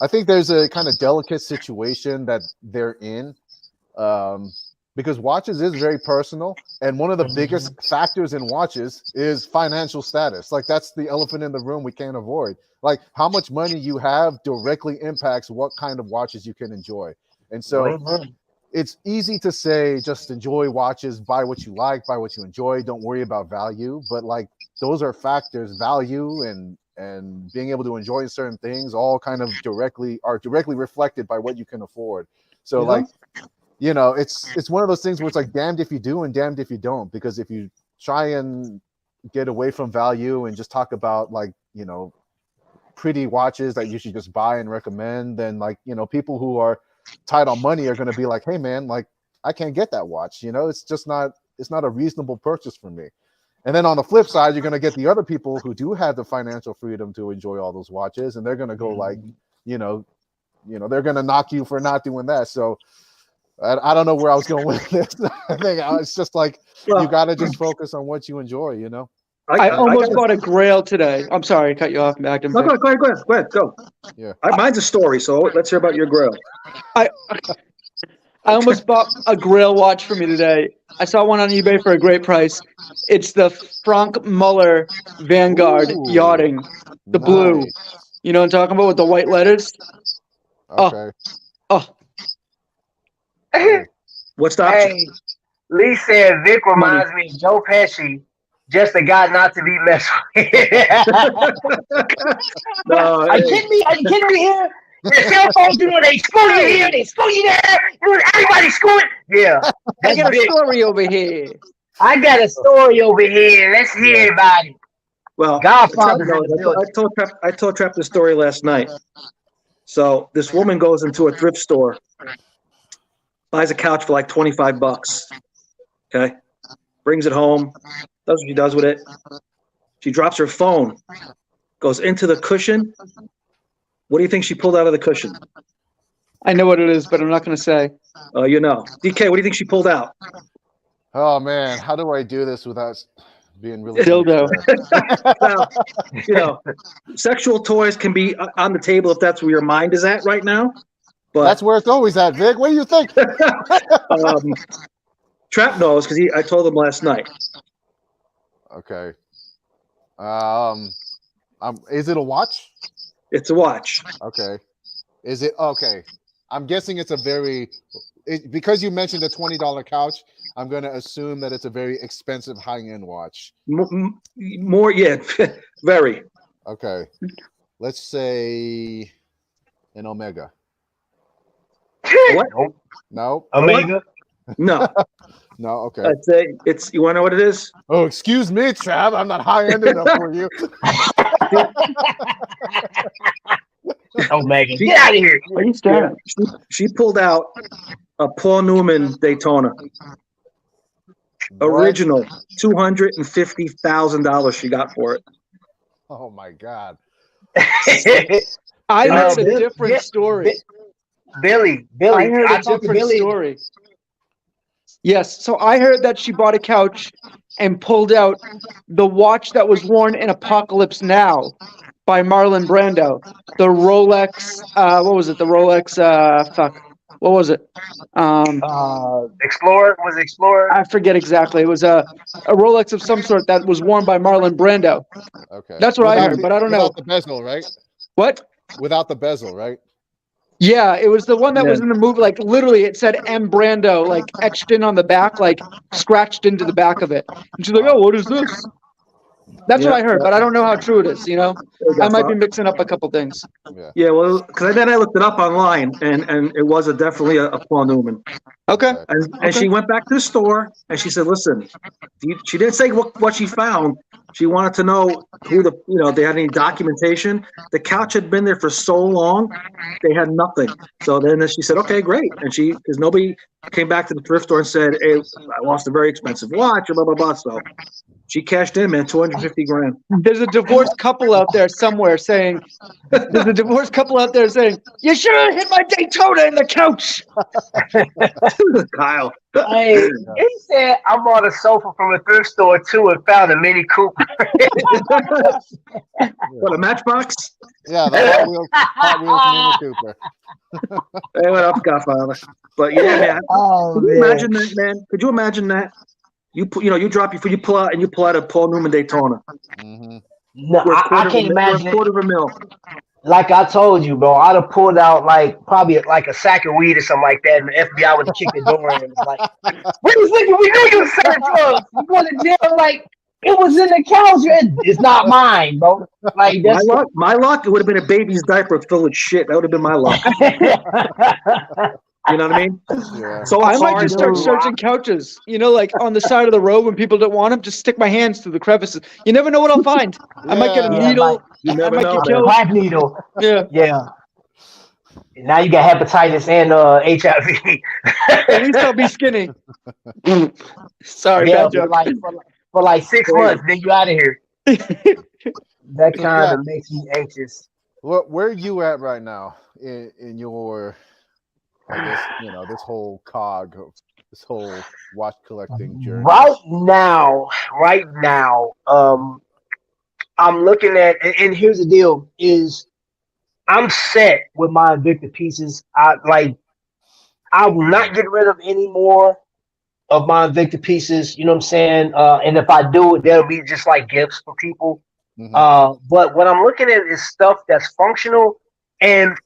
[SPEAKER 4] think there's a kind of delicate situation that they're in, because watches is very personal, and one of the biggest factors in watches is financial status. Like that's the elephant in the room we can't avoid. Like how much money you have directly impacts what kind of watches you can enjoy. And so it's easy to say just enjoy watches, buy what you like, buy what you enjoy, don't worry about value, but like those are factors, value and being able to enjoy certain things all kind of directly reflected by what you can afford. So like, you know, it's one of those things where it's like damned if you do and damned if you don't, because if you try and get away from value and just talk about like, you know, pretty watches that you should just buy and recommend, then like, you know, people who are tight on money are going to be like, hey man, like I can't get that watch, you know, it's not a reasonable purchase for me. And then on the flip side, you're going to get the other people who do have the financial freedom to enjoy all those watches, and they're going to go like, you know, they're going to knock you for not doing that. So I don't know where I was going with this. I think it's just like, you got to just focus on what you enjoy, you know?
[SPEAKER 5] I almost bought a Grail today. I'm sorry, I cut you off, Magnum.
[SPEAKER 7] No, go ahead, go.
[SPEAKER 4] Yeah.
[SPEAKER 7] Mine's a story, so let's hear about your grill.
[SPEAKER 5] I almost bought a Grail watch for me today. I saw one on eBay for a great price. It's the Frank Muller Vanguard Yachting, the blue. You know what I'm talking about with the white letters?
[SPEAKER 4] Okay.
[SPEAKER 7] What's the option?
[SPEAKER 3] Hey, Lee said Vic reminds me of Joe Pesci, just a guy not to be messed with. Are you kidding me? Are you kidding me here? The cell phones doing, they screw you here, they screw you there, everybody screwing. Yeah.
[SPEAKER 5] I got a story over here.
[SPEAKER 3] I got a story over here. Let's hear about it.
[SPEAKER 7] Well,
[SPEAKER 3] Godfather.
[SPEAKER 7] I told Trap the story last night. So this woman goes into a thrift store, buys a couch for like $25. Okay, brings it home, does what she does with it. She drops her phone, goes into the cushion. What do you think she pulled out of the cushion?
[SPEAKER 5] I know what it is, but I'm not going to say.
[SPEAKER 7] Oh, you know. DK, what do you think she pulled out?
[SPEAKER 4] Oh man, how do I do this without being really
[SPEAKER 5] dildo?
[SPEAKER 7] Well, you know, sexual toys can be on the table if that's where your mind is at right now. But
[SPEAKER 4] that's where it's always at, Vic. What do you think?
[SPEAKER 7] Trap knows because I told him last night.
[SPEAKER 4] Okay. Is it a watch?
[SPEAKER 7] It's a watch.
[SPEAKER 4] Okay. Is it okay? I'm guessing it's because you mentioned a $20 couch. I'm going to assume that it's a very expensive high-end watch.
[SPEAKER 7] More, yeah, very.
[SPEAKER 4] Okay. Let's say an Omega.
[SPEAKER 7] What?
[SPEAKER 4] No.
[SPEAKER 3] Omega?
[SPEAKER 7] No.
[SPEAKER 4] No. Okay.
[SPEAKER 7] I'd say it's. You want to know what it is?
[SPEAKER 4] Oh, excuse me, Trav. I'm not high-end enough for you.
[SPEAKER 3] Omega. Get out of here.
[SPEAKER 5] What are you staring?
[SPEAKER 7] She pulled out a Paul Newman Daytona. Original, $250,000 she got for it.
[SPEAKER 4] Oh my God.
[SPEAKER 5] I heard a different story.
[SPEAKER 3] Billy.
[SPEAKER 5] I heard a different story. Yes, so I heard that she bought a couch and pulled out the watch that was worn in Apocalypse Now by Marlon Brando. The Rolex, what was it? The Rolex, what was it?
[SPEAKER 3] Explorer? Was it Explorer?
[SPEAKER 5] I forget exactly. It was a Rolex of some sort that was worn by Marlon Brando.
[SPEAKER 4] Okay.
[SPEAKER 5] That's what I heard, but I don't know.
[SPEAKER 4] Without the bezel, right?
[SPEAKER 5] What?
[SPEAKER 4] Without the bezel, right?
[SPEAKER 5] Yeah, it was the one that was in the movie. Like literally, it said M. Brando, like etched in on the back, like scratched into the back of it. And she's like, "Oh, what is this?" That's what I heard, but I don't know how true it is. You know, I might be mixing up a couple things.
[SPEAKER 7] Yeah, well, because then I looked it up online, and it was definitely a Paul Newman.
[SPEAKER 5] Okay.
[SPEAKER 7] And she went back to the store, and she said, "Listen," she didn't say what she found. She wanted to know who they had any documentation. The couch had been there for so long, they had nothing. So then she said, "Okay, great." And because nobody came back to the thrift store and said, "Hey, I lost a very expensive watch," or blah blah blah. So she cashed in, man, $250,000.
[SPEAKER 5] There's a divorced couple out there somewhere saying, "You should have hit my Daytona in the couch."
[SPEAKER 7] Kyle.
[SPEAKER 3] Hey, he said I bought a sofa from a thrift store too and found a Mini Cooper.
[SPEAKER 7] What, a Matchbox?
[SPEAKER 4] Yeah, the Hot Wheels Mini Cooper.
[SPEAKER 7] Hey, what up, Godfather? But yeah, man.
[SPEAKER 3] Oh
[SPEAKER 7] Could you
[SPEAKER 3] man.
[SPEAKER 7] imagine that, man? Could you imagine that? You pull out a Paul Newman Daytona.
[SPEAKER 4] Hmm.
[SPEAKER 3] No,
[SPEAKER 7] Worth
[SPEAKER 3] I can't imagine it.
[SPEAKER 7] quarter of a mil.
[SPEAKER 3] Like I told you, bro, I'd have pulled out like probably like a sack of weed or something like that, and the FBI would have kicked the door in. It's like, we was looking, we knew you was selling drugs. You going to jail? Like it was in the counter. It's not mine, bro. Like that's
[SPEAKER 7] My luck, it would have been a baby's diaper filled with shit. That would have been my luck. You know what I mean?
[SPEAKER 4] Yeah.
[SPEAKER 7] So
[SPEAKER 5] I
[SPEAKER 7] I'm
[SPEAKER 5] might
[SPEAKER 7] sorry,
[SPEAKER 5] just start
[SPEAKER 7] dude.
[SPEAKER 5] searching couches, like on the side of the road when people don't want them, just stick my hands through the crevices. You never know what I'll find. I might get a
[SPEAKER 4] Yeah.
[SPEAKER 5] needle.
[SPEAKER 7] You
[SPEAKER 5] I
[SPEAKER 7] never
[SPEAKER 5] might
[SPEAKER 7] know,
[SPEAKER 5] get
[SPEAKER 7] man.
[SPEAKER 5] killed.
[SPEAKER 3] crack needle.
[SPEAKER 5] Yeah.
[SPEAKER 3] Yeah. Now you got hepatitis and HIV.
[SPEAKER 5] At least I'll be skinny. Sorry,
[SPEAKER 3] Yeah,
[SPEAKER 5] bad joke.
[SPEAKER 3] for like 6 months, then you out of here. That
[SPEAKER 4] So,
[SPEAKER 3] kind
[SPEAKER 4] Jack,
[SPEAKER 3] of makes me anxious.
[SPEAKER 4] where are you at right now in your, I guess, this whole cog of this whole watch collecting journey?
[SPEAKER 3] Right now, I'm looking at, and here's the deal: is I'm set with my Invicta pieces. I will not get rid of any more of my Invicta pieces. You know what I'm saying? And if I do, they'll be just like gifts for people.
[SPEAKER 4] Mhm.
[SPEAKER 3] But what I'm looking at is stuff that's functional, and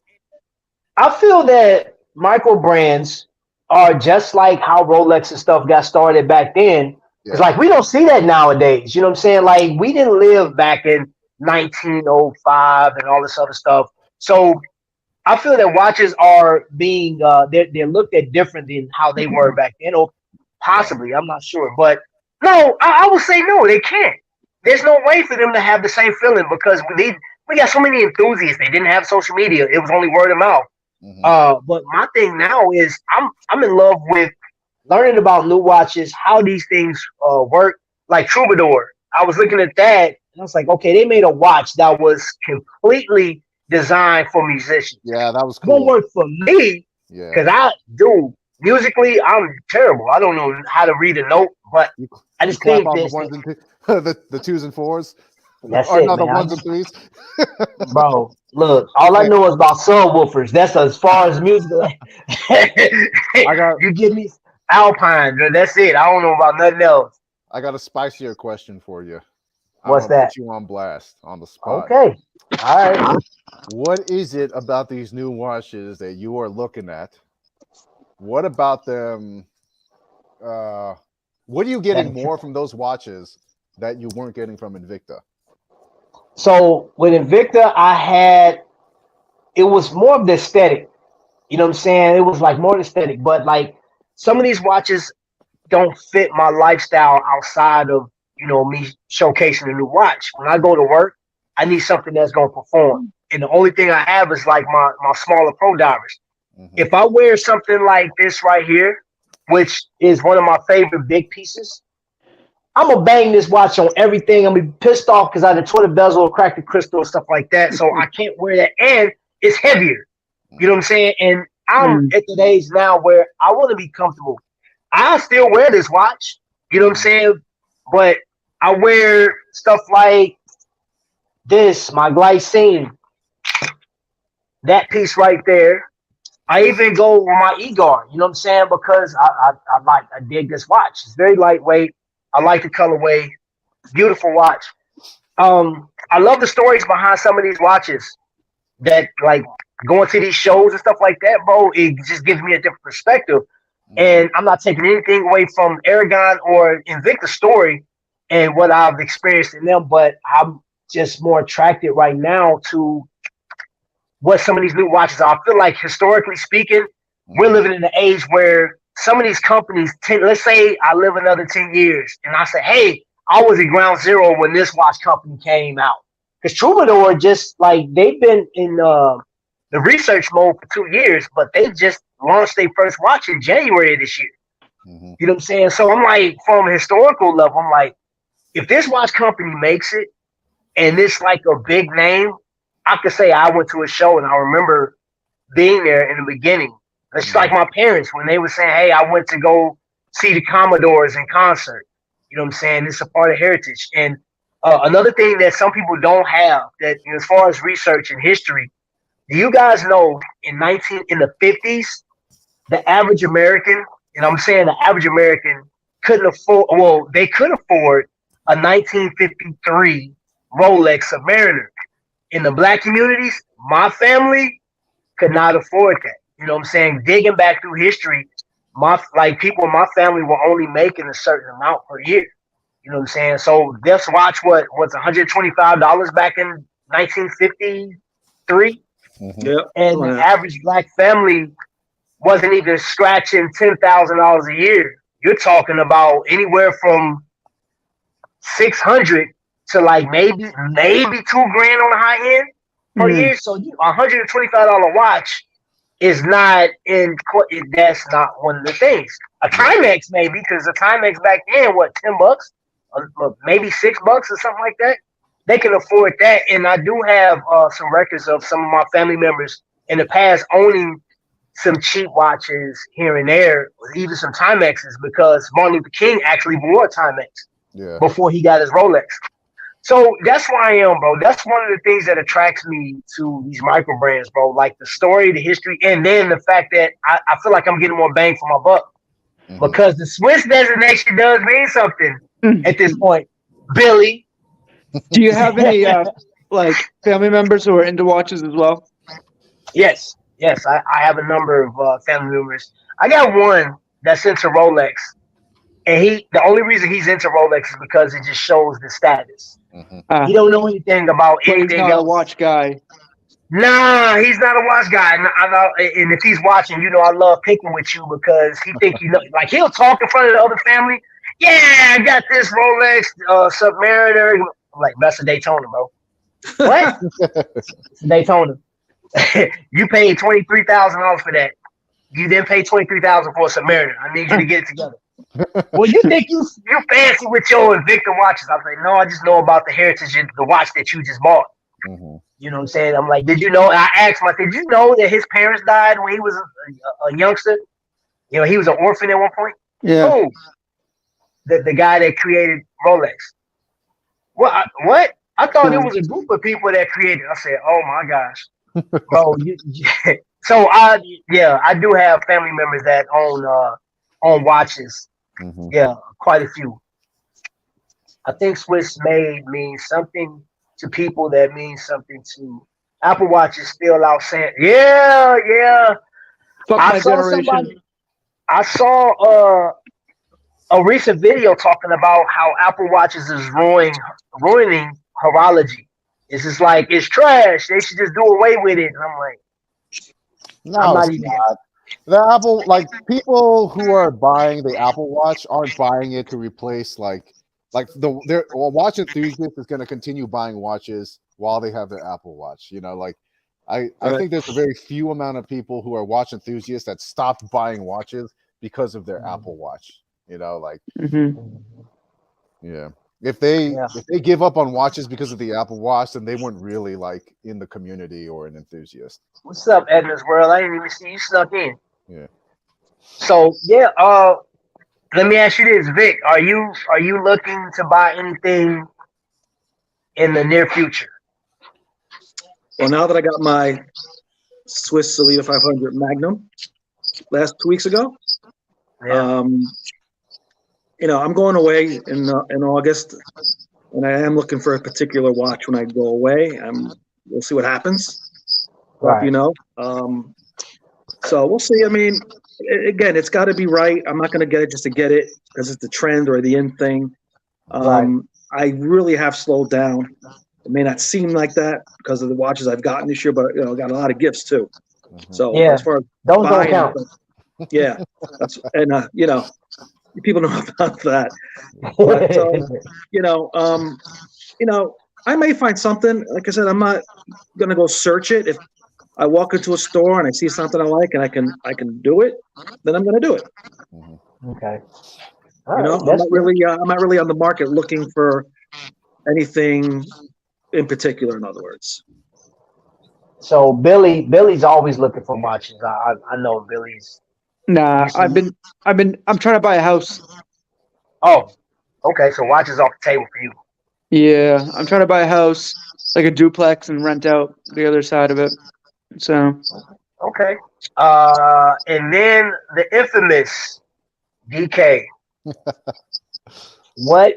[SPEAKER 3] I feel that micro brands are just like how Rolex and stuff got started back then. It's
[SPEAKER 4] Yeah.
[SPEAKER 3] like we don't see that nowadays. You know what I'm saying? Like we didn't live back in 1905 and all this other stuff. So I feel that watches are being they're looked at different than how they were back then, or
[SPEAKER 4] Yeah.
[SPEAKER 3] possibly I'm not sure. But no, I would say no, they can't. There's no way for them to have the same feeling because we got so many enthusiasts. They didn't have social media. It was only word of mouth. But my thing now is I'm in love with learning about new watches, how these things work. Like Troubadour, I was looking at that and I was like, okay, they made a watch that was completely designed for musicians.
[SPEAKER 4] Yeah, that was
[SPEAKER 3] It won't
[SPEAKER 4] cool.
[SPEAKER 3] work for me
[SPEAKER 4] Yeah.
[SPEAKER 3] because I do musically. I'm terrible. I don't know how to read a note, but
[SPEAKER 4] You,
[SPEAKER 3] I
[SPEAKER 4] you
[SPEAKER 3] just
[SPEAKER 4] clap
[SPEAKER 3] think
[SPEAKER 4] on the
[SPEAKER 3] this.
[SPEAKER 4] ones and the twos and fours.
[SPEAKER 3] That's
[SPEAKER 4] Or
[SPEAKER 3] it,
[SPEAKER 4] no, the
[SPEAKER 3] man.
[SPEAKER 4] ones and threes.
[SPEAKER 3] Bro, look, all I know is about subwoofers. That's as far as music.
[SPEAKER 4] I got
[SPEAKER 3] You give me Alpine, that's it. I don't know about nothing else.
[SPEAKER 4] I got a spicier question for you.
[SPEAKER 3] What's
[SPEAKER 4] I'm gonna
[SPEAKER 3] that?
[SPEAKER 4] put you on blast on the spot.
[SPEAKER 3] Okay. All right.
[SPEAKER 4] What is it about these new watches that you are looking at? What about them? What are you getting more from those watches that you weren't getting from Invicta?
[SPEAKER 3] So with Invicta, it was more of the aesthetic. You know what I'm saying? It was like more aesthetic, but like some of these watches don't fit my lifestyle outside of me showcasing a new watch. When I go to work, I need something that's gonna perform. And the only thing I have is like my smaller pro divers. If I wear something like this right here, which is one of my favorite big pieces, I'm gonna bang this watch on everything. I'm gonna be pissed off because I had tore the bezel or cracked the crystal and stuff like that. So I can't wear that, and it's heavier. You know what I'm saying? And I'm at the age now where I want to be comfortable. I still wear this watch. You know what I'm saying? But I wear stuff like this, my glycine, that piece right there. I even go with my E-Guard, you know what I'm saying? Because I dig this watch. It's very lightweight. I like the colorway. Beautiful watch. I love the stories behind some of these watches that like going to these shows and stuff like that, bro. It just gives me a different perspective. And I'm not taking anything away from Aragon or Invicta story and what I've experienced in them, but I'm just more attracted right now to what some of these new watches are. I feel like historically speaking, we're living in an age where some of these companies, let's say I live another 10 years and I say, hey, I was at ground zero when this watch company came out. Because Troubadour just like they've been in the research mode for 2 years, but they just launched their first watch in January of this year. You know what I'm saying? So I'm like, from a historical level, I'm like, if this watch company makes it and it's like a big name, I could say I went to a show and I remember being there in the beginning. It's just like my parents when they were saying, hey, I went to go see the Commodores in concert. You know what I'm saying? It's a part of heritage. And Another thing that some people don't have, that as far as research and history, do you guys know in the 50s, the average American, and I'm saying the average American couldn't afford, well, they could afford a 1953 Rolex Submariner. In the black communities, my family could not afford that. You know what I'm saying? Digging back through history, people in my family were only making a certain amount per year. You know what I'm saying? So let's watch what's $125 back in 1953,
[SPEAKER 7] Yep.
[SPEAKER 3] and the average black family wasn't even scratching $10,000 a year. You're talking about anywhere from 600 to like maybe $2,000 on the high end per year. So $125 watch is not in. That's not one of the things. A Timex maybe, because a Timex back then, what, $10, maybe $6 or something like that. They can afford that, and I do have some records of some of my family members in the past owning some cheap watches here and there, even some Timexes, because Martin Luther King actually wore a Timex before he got his Rolex. So that's why I am, bro. That's one of the things that attracts me to these micro brands, bro. Like the story, the history, and then the fact that I feel like I'm getting more bang for my buck. Because the Swiss designation does mean something at this point. Billy.
[SPEAKER 5] Do you have any like family members who are into watches as well?
[SPEAKER 3] Yes, I have a number of family members. I got one that's into Rolex, and the only reason he's into Rolex is because it just shows the status. He don't know anything about anything
[SPEAKER 5] he's not
[SPEAKER 3] else.
[SPEAKER 5] a watch guy.
[SPEAKER 3] Nah, he's not a watch guy. And if he's watching, I love picking with you because he think like he'll talk in front of the other family. Yeah, I got this Rolex Submariner. I'm like, that's a Daytona, bro. What? It's a Daytona. You paid $23,000 for that. You then paid $23,000 for a Submariner. I need you to get it together. Well, you think you fancy with your Invicta watches? I was like, no, I just know about the heritage of the watch that you just bought. You know what I'm saying? I'm like, did you know? I asked him, I said, did you know that his parents died when he was a youngster? He was an orphan at one point.
[SPEAKER 5] Yeah.
[SPEAKER 3] Oh, the guy that created Rolex. What? I thought it was a group of people that created. I said, oh my gosh, bro. So I do have family members that own watches. Yeah, quite a few. I think Swiss made means something to people that means something to Apple Watch is still out saying, yeah.
[SPEAKER 5] Fuck my generation.
[SPEAKER 3] I saw a recent video talking about how Apple Watches is ruining horology. It's just like, it's trash. They should just do away with it. And I'm like,
[SPEAKER 4] no, it's not. The Apple, like people who are buying the Apple Watch aren't buying it to replace their watch enthusiast is going to continue buying watches while they have their Apple Watch. I think there's a very few amount of people who are watch enthusiasts that stopped buying watches because of their Apple Watch. Yeah. If they give up on watches because of the Apple Watch, then they weren't really like in the community or an enthusiast.
[SPEAKER 3] What's up, Edna's World? I didn't even see you snuck in.
[SPEAKER 4] Yeah.
[SPEAKER 3] So let me ask you this, Vic. Are you looking to buy anything in the near future?
[SPEAKER 7] Well, now that I got my Swiss Salida 500 Magnum last 2 weeks ago, I'm going away in August, and I am looking for a particular watch when I go away. We'll see what happens.
[SPEAKER 3] Right.
[SPEAKER 7] So we'll see. I mean, again, it's got to be right. I'm not going to get it just to get it because it's the trend or the in thing. I really have slowed down. It may not seem like that because of the watches I've gotten this year, but I got a lot of gifts too. So as far as
[SPEAKER 3] those don't count.
[SPEAKER 7] People know about that. But, I may find something. Like I said, I'm not going to go search it. If I walk into a store and I see something I like and I can do it, then I'm going to do it.
[SPEAKER 3] Okay.
[SPEAKER 7] I'm not really on the market looking for anything in particular. In other words.
[SPEAKER 3] So Billy's always looking for watches. I know Billy's.
[SPEAKER 5] Nah, I'm trying to buy a house.
[SPEAKER 3] Oh, okay. So watches off the table for you.
[SPEAKER 5] Yeah, I'm trying to buy a house, like a duplex, and rent out the other side of it. So
[SPEAKER 3] Okay. And then the infamous DK. What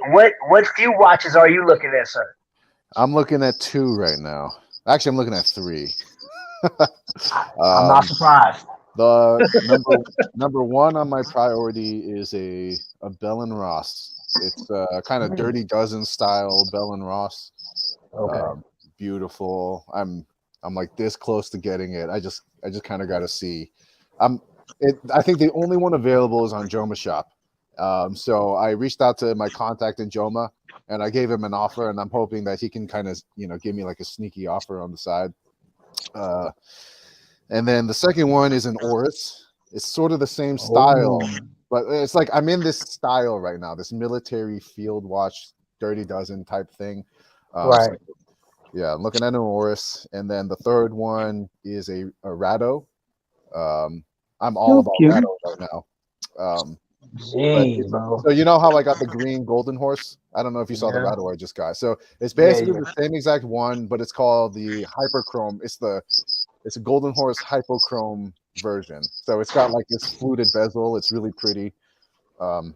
[SPEAKER 3] few watches are you looking at, sir?
[SPEAKER 4] I'm looking at 2 right now. Actually, I'm looking at 3.
[SPEAKER 3] I'm not surprised.
[SPEAKER 4] The number 1 on my priority is a Bell and Ross. It's kind of Dirty Dozen style Bell and Ross.
[SPEAKER 3] Okay.
[SPEAKER 4] Beautiful. I'm like this close to getting it. I just kind of got to see. I think the only one available is on Joma Shop. So I reached out to my contact in Joma and I gave him an offer, and I'm hoping that he can kind of give me like a sneaky offer on the side. And then the second one is an Oris. It's sort of the same style, but it's like I'm in this style right now, this military field watch, Dirty Dozen type thing.
[SPEAKER 3] Right.
[SPEAKER 4] So, yeah, I'm looking at an Oris. And then the third one is a Rado. I'm all about Rado right now.
[SPEAKER 3] Jeez, bro.
[SPEAKER 4] So you know how I got the green golden horse? I don't know if you saw the Rado I just got. So it's basically the same exact one, but it's called the Hyperchrome. It's a golden horse hypochrome version. So it's got like this fluted bezel. It's really pretty. Yeah.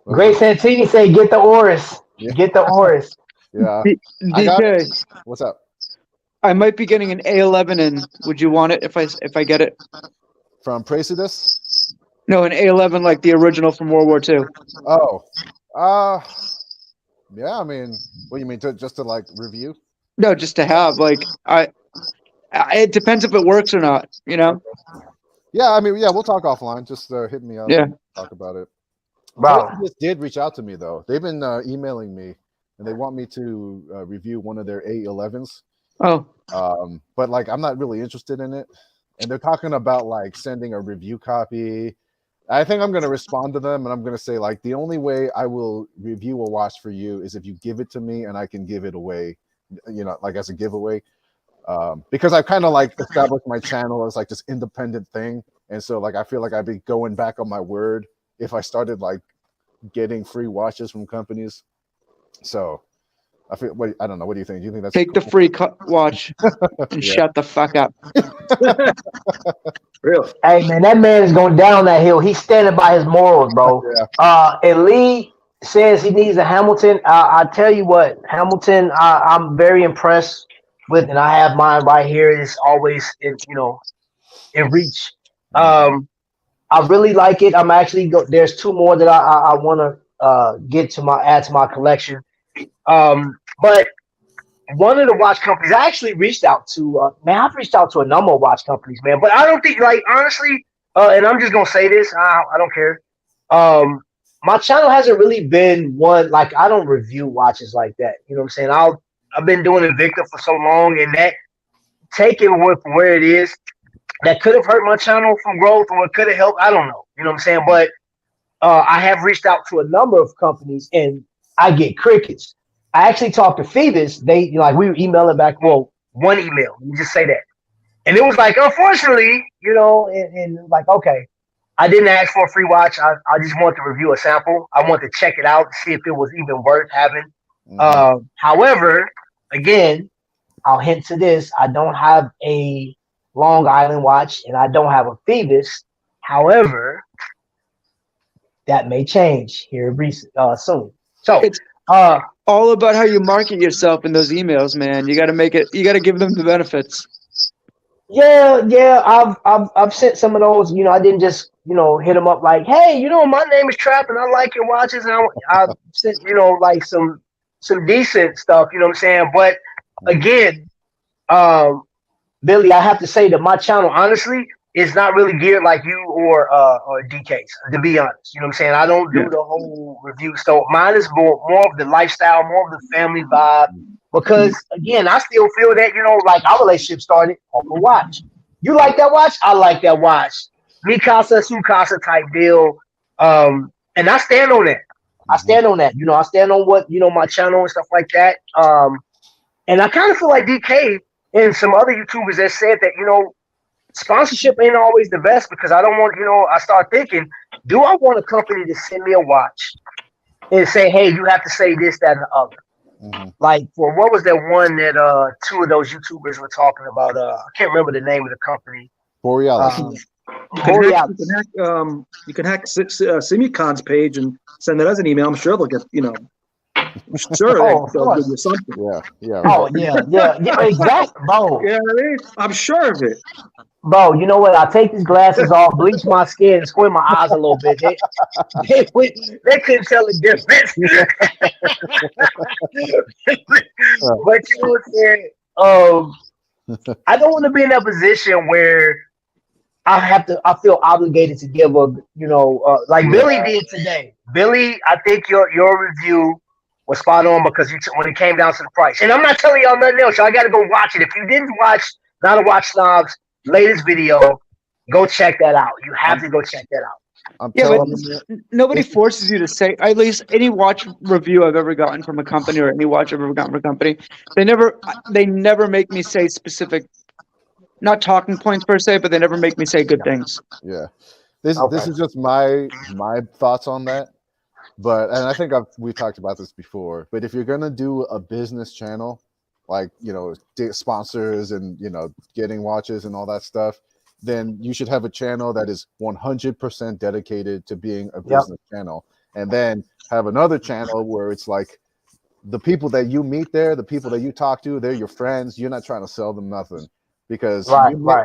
[SPEAKER 3] Great Santini say, get the Oris.
[SPEAKER 4] Yeah.
[SPEAKER 3] Get the Oris.
[SPEAKER 4] Yeah.
[SPEAKER 5] DK,
[SPEAKER 4] What's up?
[SPEAKER 5] I might be getting an A11 in. Would you want it if I get it?
[SPEAKER 4] From Praesidus?
[SPEAKER 5] No, an A11 like the original from World War II.
[SPEAKER 4] Oh. Yeah, I mean, what do you mean, just to like review?
[SPEAKER 5] No, just to have. Like it depends if it works or not,
[SPEAKER 4] Yeah, I mean, yeah, we'll talk offline. Just hit me up and talk about it.
[SPEAKER 3] Bro.
[SPEAKER 4] Praesidus did reach out to me though. They've been emailing me and they want me to review one of their A11s.
[SPEAKER 5] Oh.
[SPEAKER 4] But like I'm not really interested in it. And they're talking about like sending a review copy. I think I'm going to respond to them and I'm going to say like the only way I will review a watch for you is if you give it to me and I can give it away, like as a giveaway. Because I've kind of like established my channel as like this independent thing. And so like I feel like I'd be going back on my word if I started like getting free watches from companies. So I don't know. What do you think? Do you think that's
[SPEAKER 5] Take
[SPEAKER 4] cool?
[SPEAKER 5] the free watch and shut the fuck up?
[SPEAKER 7] Really?
[SPEAKER 3] Hey, man, that man is going down that hill. He's standing by his morals, bro. And Lee says he needs a Hamilton. I tell you what, Hamilton, I'm very impressed with, and I have mine right here. It's always in reach. I really like it. I'm actually there's 2 more that I want to add to my collection. But one of the watch companies I actually reached out to, I've reached out to a number of watch companies, man, but I don't think, like, honestly, and I'm just gonna say this, I don't care. My channel hasn't really been one, like, I don't review watches like that. You know what I'm saying? I've been doing Invicta for so long, and that taking with where it is, that could have hurt my channel from growth, or it could have helped. I don't know. You know what I'm saying? But I have reached out to a number of companies, and I get crickets. I actually talked to Phoebus. They we were emailing back. Well, one email. You just say that, and it was like, unfortunately, and like, okay, I didn't ask for a free watch. I just wanted to review a sample. I wanted to check it out, see if it was even worth having. However, again, I'll hint to this: I don't have a Long Island watch, and I don't have a Phoebus. However, that may change here soon. So
[SPEAKER 5] it's all about how you market yourself in those emails, man. You got to make it. You got to give them the benefits.
[SPEAKER 3] Yeah. I've sent some of those. I didn't just hit them up like, hey, my name is Trap, and I like your watches, and I sent like some decent stuff. You know what I'm saying? But again, Billy, I have to say that my channel, honestly, is not really geared like you or DK's, to be honest. You know what I'm saying? I don't do the whole review stuff. Mine is more of the lifestyle, more of the family vibe. Because, again, I still feel that, like our relationship started off a watch. You like that watch? I like that watch. Mi casa, su casa type deal. And I stand on that. I stand on that. I stand on what, my channel and stuff like that. And I kind of feel like DK and some other YouTubers that said that, sponsorship ain't always the best, because I don't want, I start thinking, do I want a company to send me a watch and say, hey, you have to say this, that, and the other.
[SPEAKER 4] Hmm.
[SPEAKER 3] Like for what was that one that two of those YouTubers were talking about? I can't remember the name of the company.
[SPEAKER 4] Borealis.
[SPEAKER 7] You can hack Simicon's page and send that as an email. I'm sure they'll get, sure
[SPEAKER 3] Oh, of
[SPEAKER 7] they'll give
[SPEAKER 3] course.
[SPEAKER 7] you something.
[SPEAKER 4] Yeah.
[SPEAKER 3] Oh yeah, exactly, bro.
[SPEAKER 7] You know what I mean? I'm sure of it.
[SPEAKER 3] Bro, you know what? I take these glasses off, bleach my skin, and squint my eyes a little bit. They couldn't tell the difference. But you know what I'm saying? I don't want to be in that position where I feel obligated to give a, like Billy did today. Billy, I think your review was spot on because when it came down to the price. And I'm not telling y'all nothing else. Y'all got to go watch it. If you didn't watch Not a Watch Snob's latest video, go check that out. You have to go check that out.
[SPEAKER 4] I'm
[SPEAKER 5] Yeah,
[SPEAKER 4] telling
[SPEAKER 5] but
[SPEAKER 4] you.
[SPEAKER 5] nobody forces you to say. At least any watch review I've ever gotten from a company, or any watch I've ever gotten from a company, they never make me say specific, not talking points per se, but they never make me say good things.
[SPEAKER 4] Yeah. This
[SPEAKER 3] Okay.
[SPEAKER 4] is just my thoughts on that. And I think we talked about this before, but if you're gonna do a business channel, like sponsors and getting watches and all that stuff, then you should have a channel that is 100% dedicated to being a business channel, and then have another channel where it's like the people that you meet there, the people that you talk to, they're your friends. You're not trying to sell them nothing, because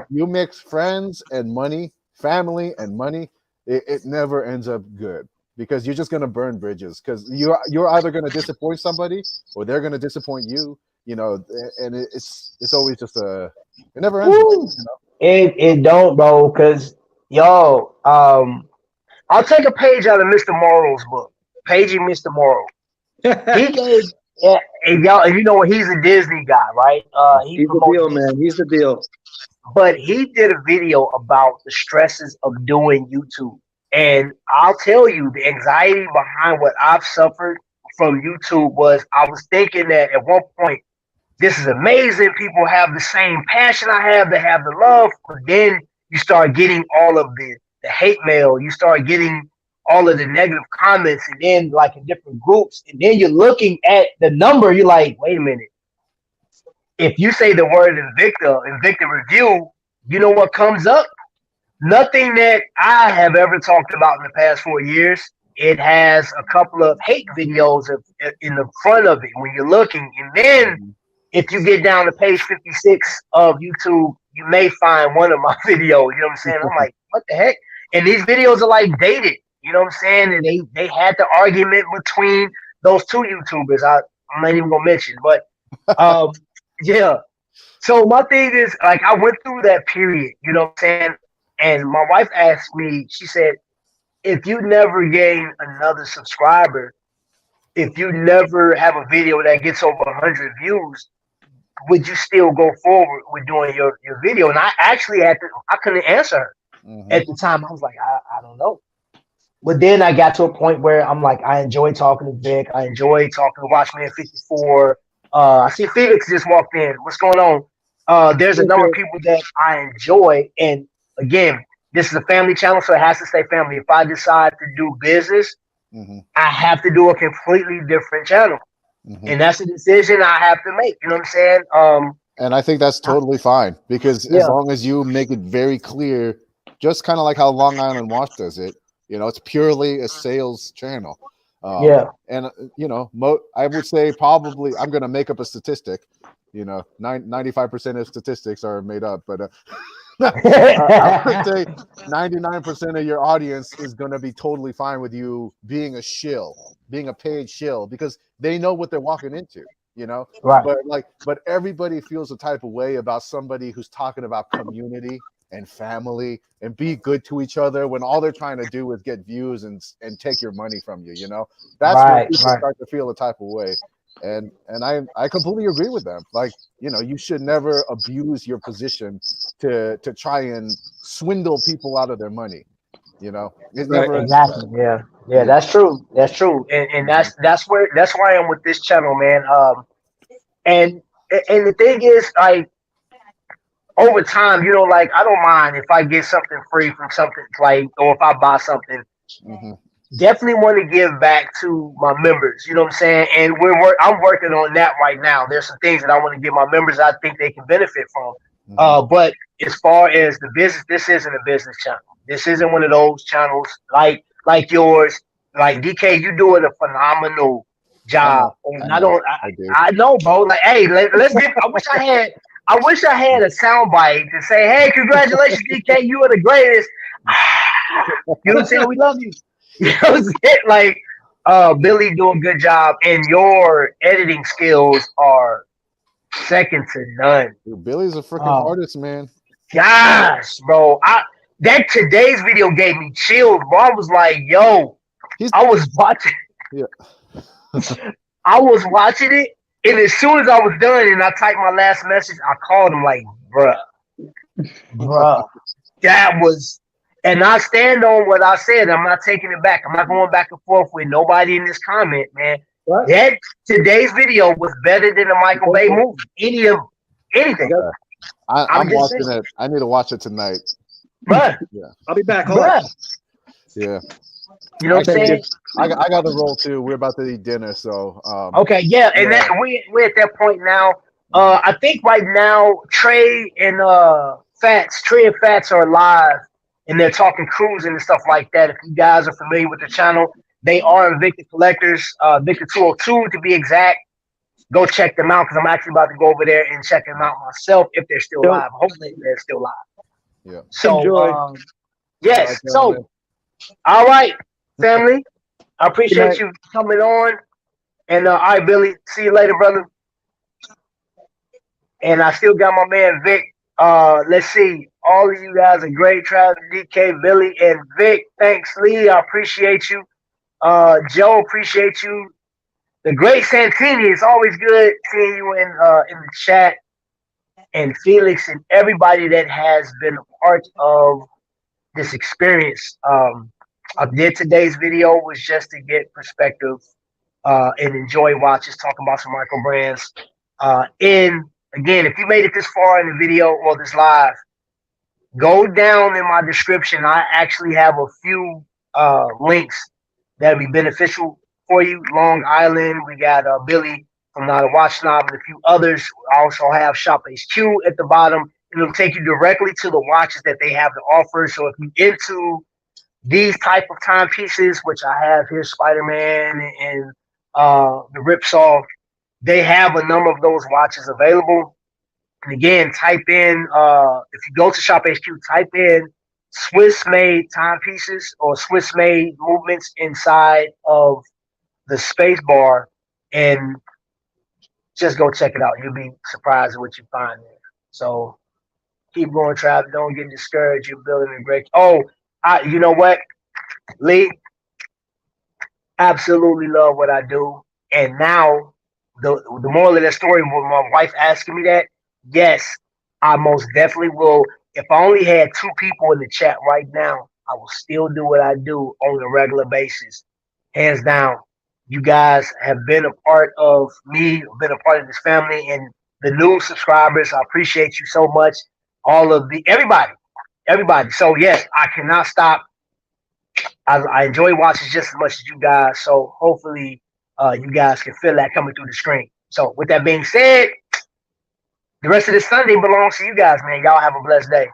[SPEAKER 4] you mix friends and money, family and money, it never ends up good. Because you're just gonna burn bridges. Because you're either gonna disappoint somebody or they're gonna disappoint you. And it's always just it never ends.
[SPEAKER 3] Woo. It don't, bro. Because I'll take a page out of Mr. Morrow's book, Paging Mr. Morrow. He gave and y'all, and you know what? He's a Disney guy, right?
[SPEAKER 7] He's the deal, man. He's the deal.
[SPEAKER 3] But he did a video about the stresses of doing YouTube. And I'll tell you, the anxiety behind what I've suffered from YouTube was I was thinking that at one point, this is amazing. People have the same passion I have. They have the love. But then you start getting all of the hate mail. You start getting all of the negative comments, and then like in different groups. And then you're looking at the number. You're like, wait a minute. If you say the word Invicta review, you know what comes up? Nothing that I have ever talked about in the past 4 years. It has a couple of hate videos in the front of it when you're looking. And then if you get down to page 56 of YouTube, you may find one of my videos. You know what I'm saying? I'm like, what the heck? And these videos are like dated. You know what I'm saying? And they had the argument between those two YouTubers. I'm not even going to mention. But yeah. So my thing is, like, I went through that period. You know what I'm saying? And my wife asked me, she said, if you never gain another subscriber, if you never have a video that gets over 100 views, would you still go forward with doing your video? And I actually I couldn't answer her. At the time. I was like, I don't know. But then I got to a point where I'm like, I enjoy talking to Vic. I enjoy talking to Watchman 54. I see Felix just walked in. What's going on? There's a number of people that I enjoy. And again, this is a family channel, so it has to stay family. If I decide to do business, I have to do a completely different channel. And that's a decision I have to make. You know what I'm saying?
[SPEAKER 4] And I think that's totally fine, because as long as you make it very clear, just kind of like how Long Island Watch does it, it's purely a sales channel. And I would say probably, I'm going to make up a statistic, 95% of statistics are made up, but I would say 99% of your audience is going to be totally fine with you being a shill, being a paid shill, because they know what they're walking into,
[SPEAKER 3] Right.
[SPEAKER 4] But everybody feels a type of way about somebody who's talking about community and family and be good to each other when all they're trying to do is get views and take your money from you. That's when people start to feel a type of way. And I completely agree with them. Like, you should never abuse your position to try and swindle people out of their money. It's never
[SPEAKER 3] exactly. Yeah, that's true. That's true. And that's where I am with this channel, man. And the thing is, like, over time, like, I don't mind if I get something free from something, like, or if I buy something. definitely want to give back to my members. You know what I'm saying? And I'm working on that right now. There's some things that I want to give my members I think they can benefit from. But as far as the business, this isn't a business channel. This isn't one of those channels like yours. Like DK, you doing a phenomenal job. And I know, bro. Like, hey, let's get. I wish I had a soundbite to say, hey, congratulations, DK, you are the greatest. You know what I'm saying? We love you. You know what I'm saying? Like, Billy doing a good job, and your editing skills are second to none.
[SPEAKER 4] Dude, Billy's a freaking artist, man.
[SPEAKER 3] Gosh, bro. That today's video gave me chills, bro. I was like, yo, I was watching.
[SPEAKER 4] Yeah.
[SPEAKER 3] I was watching it, and as soon as I was done and I typed my last message, I called him like, bruh, that was, and I stand on what I said. I'm not taking it back. I'm not going back and forth with nobody in this comment, man. What? That today's video was better than the Michael Bay movie. Anything.
[SPEAKER 4] I'm watching it. I need to watch it tonight.
[SPEAKER 3] Bruh.
[SPEAKER 7] Yeah. I'll be back.
[SPEAKER 4] Yeah.
[SPEAKER 3] You know what I'm saying?
[SPEAKER 4] I got to roll too. We're about to eat dinner, so
[SPEAKER 3] okay, yeah, and that we're at that point now. I think right now Trey and Fats are live, and they're talking cruising and stuff like that. If you guys are familiar with the channel, they are Invicta Collectors, Victor 202 to be exact. Go check them out because I'm actually about to go over there and check them out myself if they're still live. Hopefully they're still live.
[SPEAKER 4] Yeah.
[SPEAKER 3] So yes. So all right, family. I appreciate you coming on. And all right, Billy. See you later, brother. And I still got my man Vic. Let's see. All of you guys are great. Travis, DK, Billy, and Vic. Thanks, Lee. I appreciate you. Joe, appreciate you. The great Santini. It's always good seeing you in the chat. And Felix and everybody that has been a part of this experience. I did today's video was just to get perspective and enjoy watches, talking about some microbrands. Again, if you made it this far in the video or this live, go down in my description. I actually have a few links that'll be beneficial for you. Long Island, we got Billy from Not a Watch Snob and a few others. I also have Shop HQ at the bottom. It'll take you directly to the watches that they have to offer. So if you're into these type of timepieces, which I have here, Spider-Man and the Ripsaw, they have a number of those watches available. And again, type in, if you go to Shop HQ, type in Swiss-made timepieces or Swiss-made movements inside of the space bar and just go check it out. You'll be surprised at what you find there. So keep going, Trav. Don't get discouraged. You're building a great. You know what, Lee? Absolutely love what I do. And now the moral of that story, with my wife asking me that, yes, I most definitely will. If I only had 2 people in the chat right now, I will still do what I do on a regular basis. Hands down. You guys have been a part of me, been a part of this family, and the new subscribers. I appreciate you so much. All of everybody. So yes, I cannot stop. I enjoy watching just as much as you guys. So hopefully you guys can feel that coming through the screen. So with that being said, the rest of this Sunday belongs to you guys, man. Y'all have a blessed day.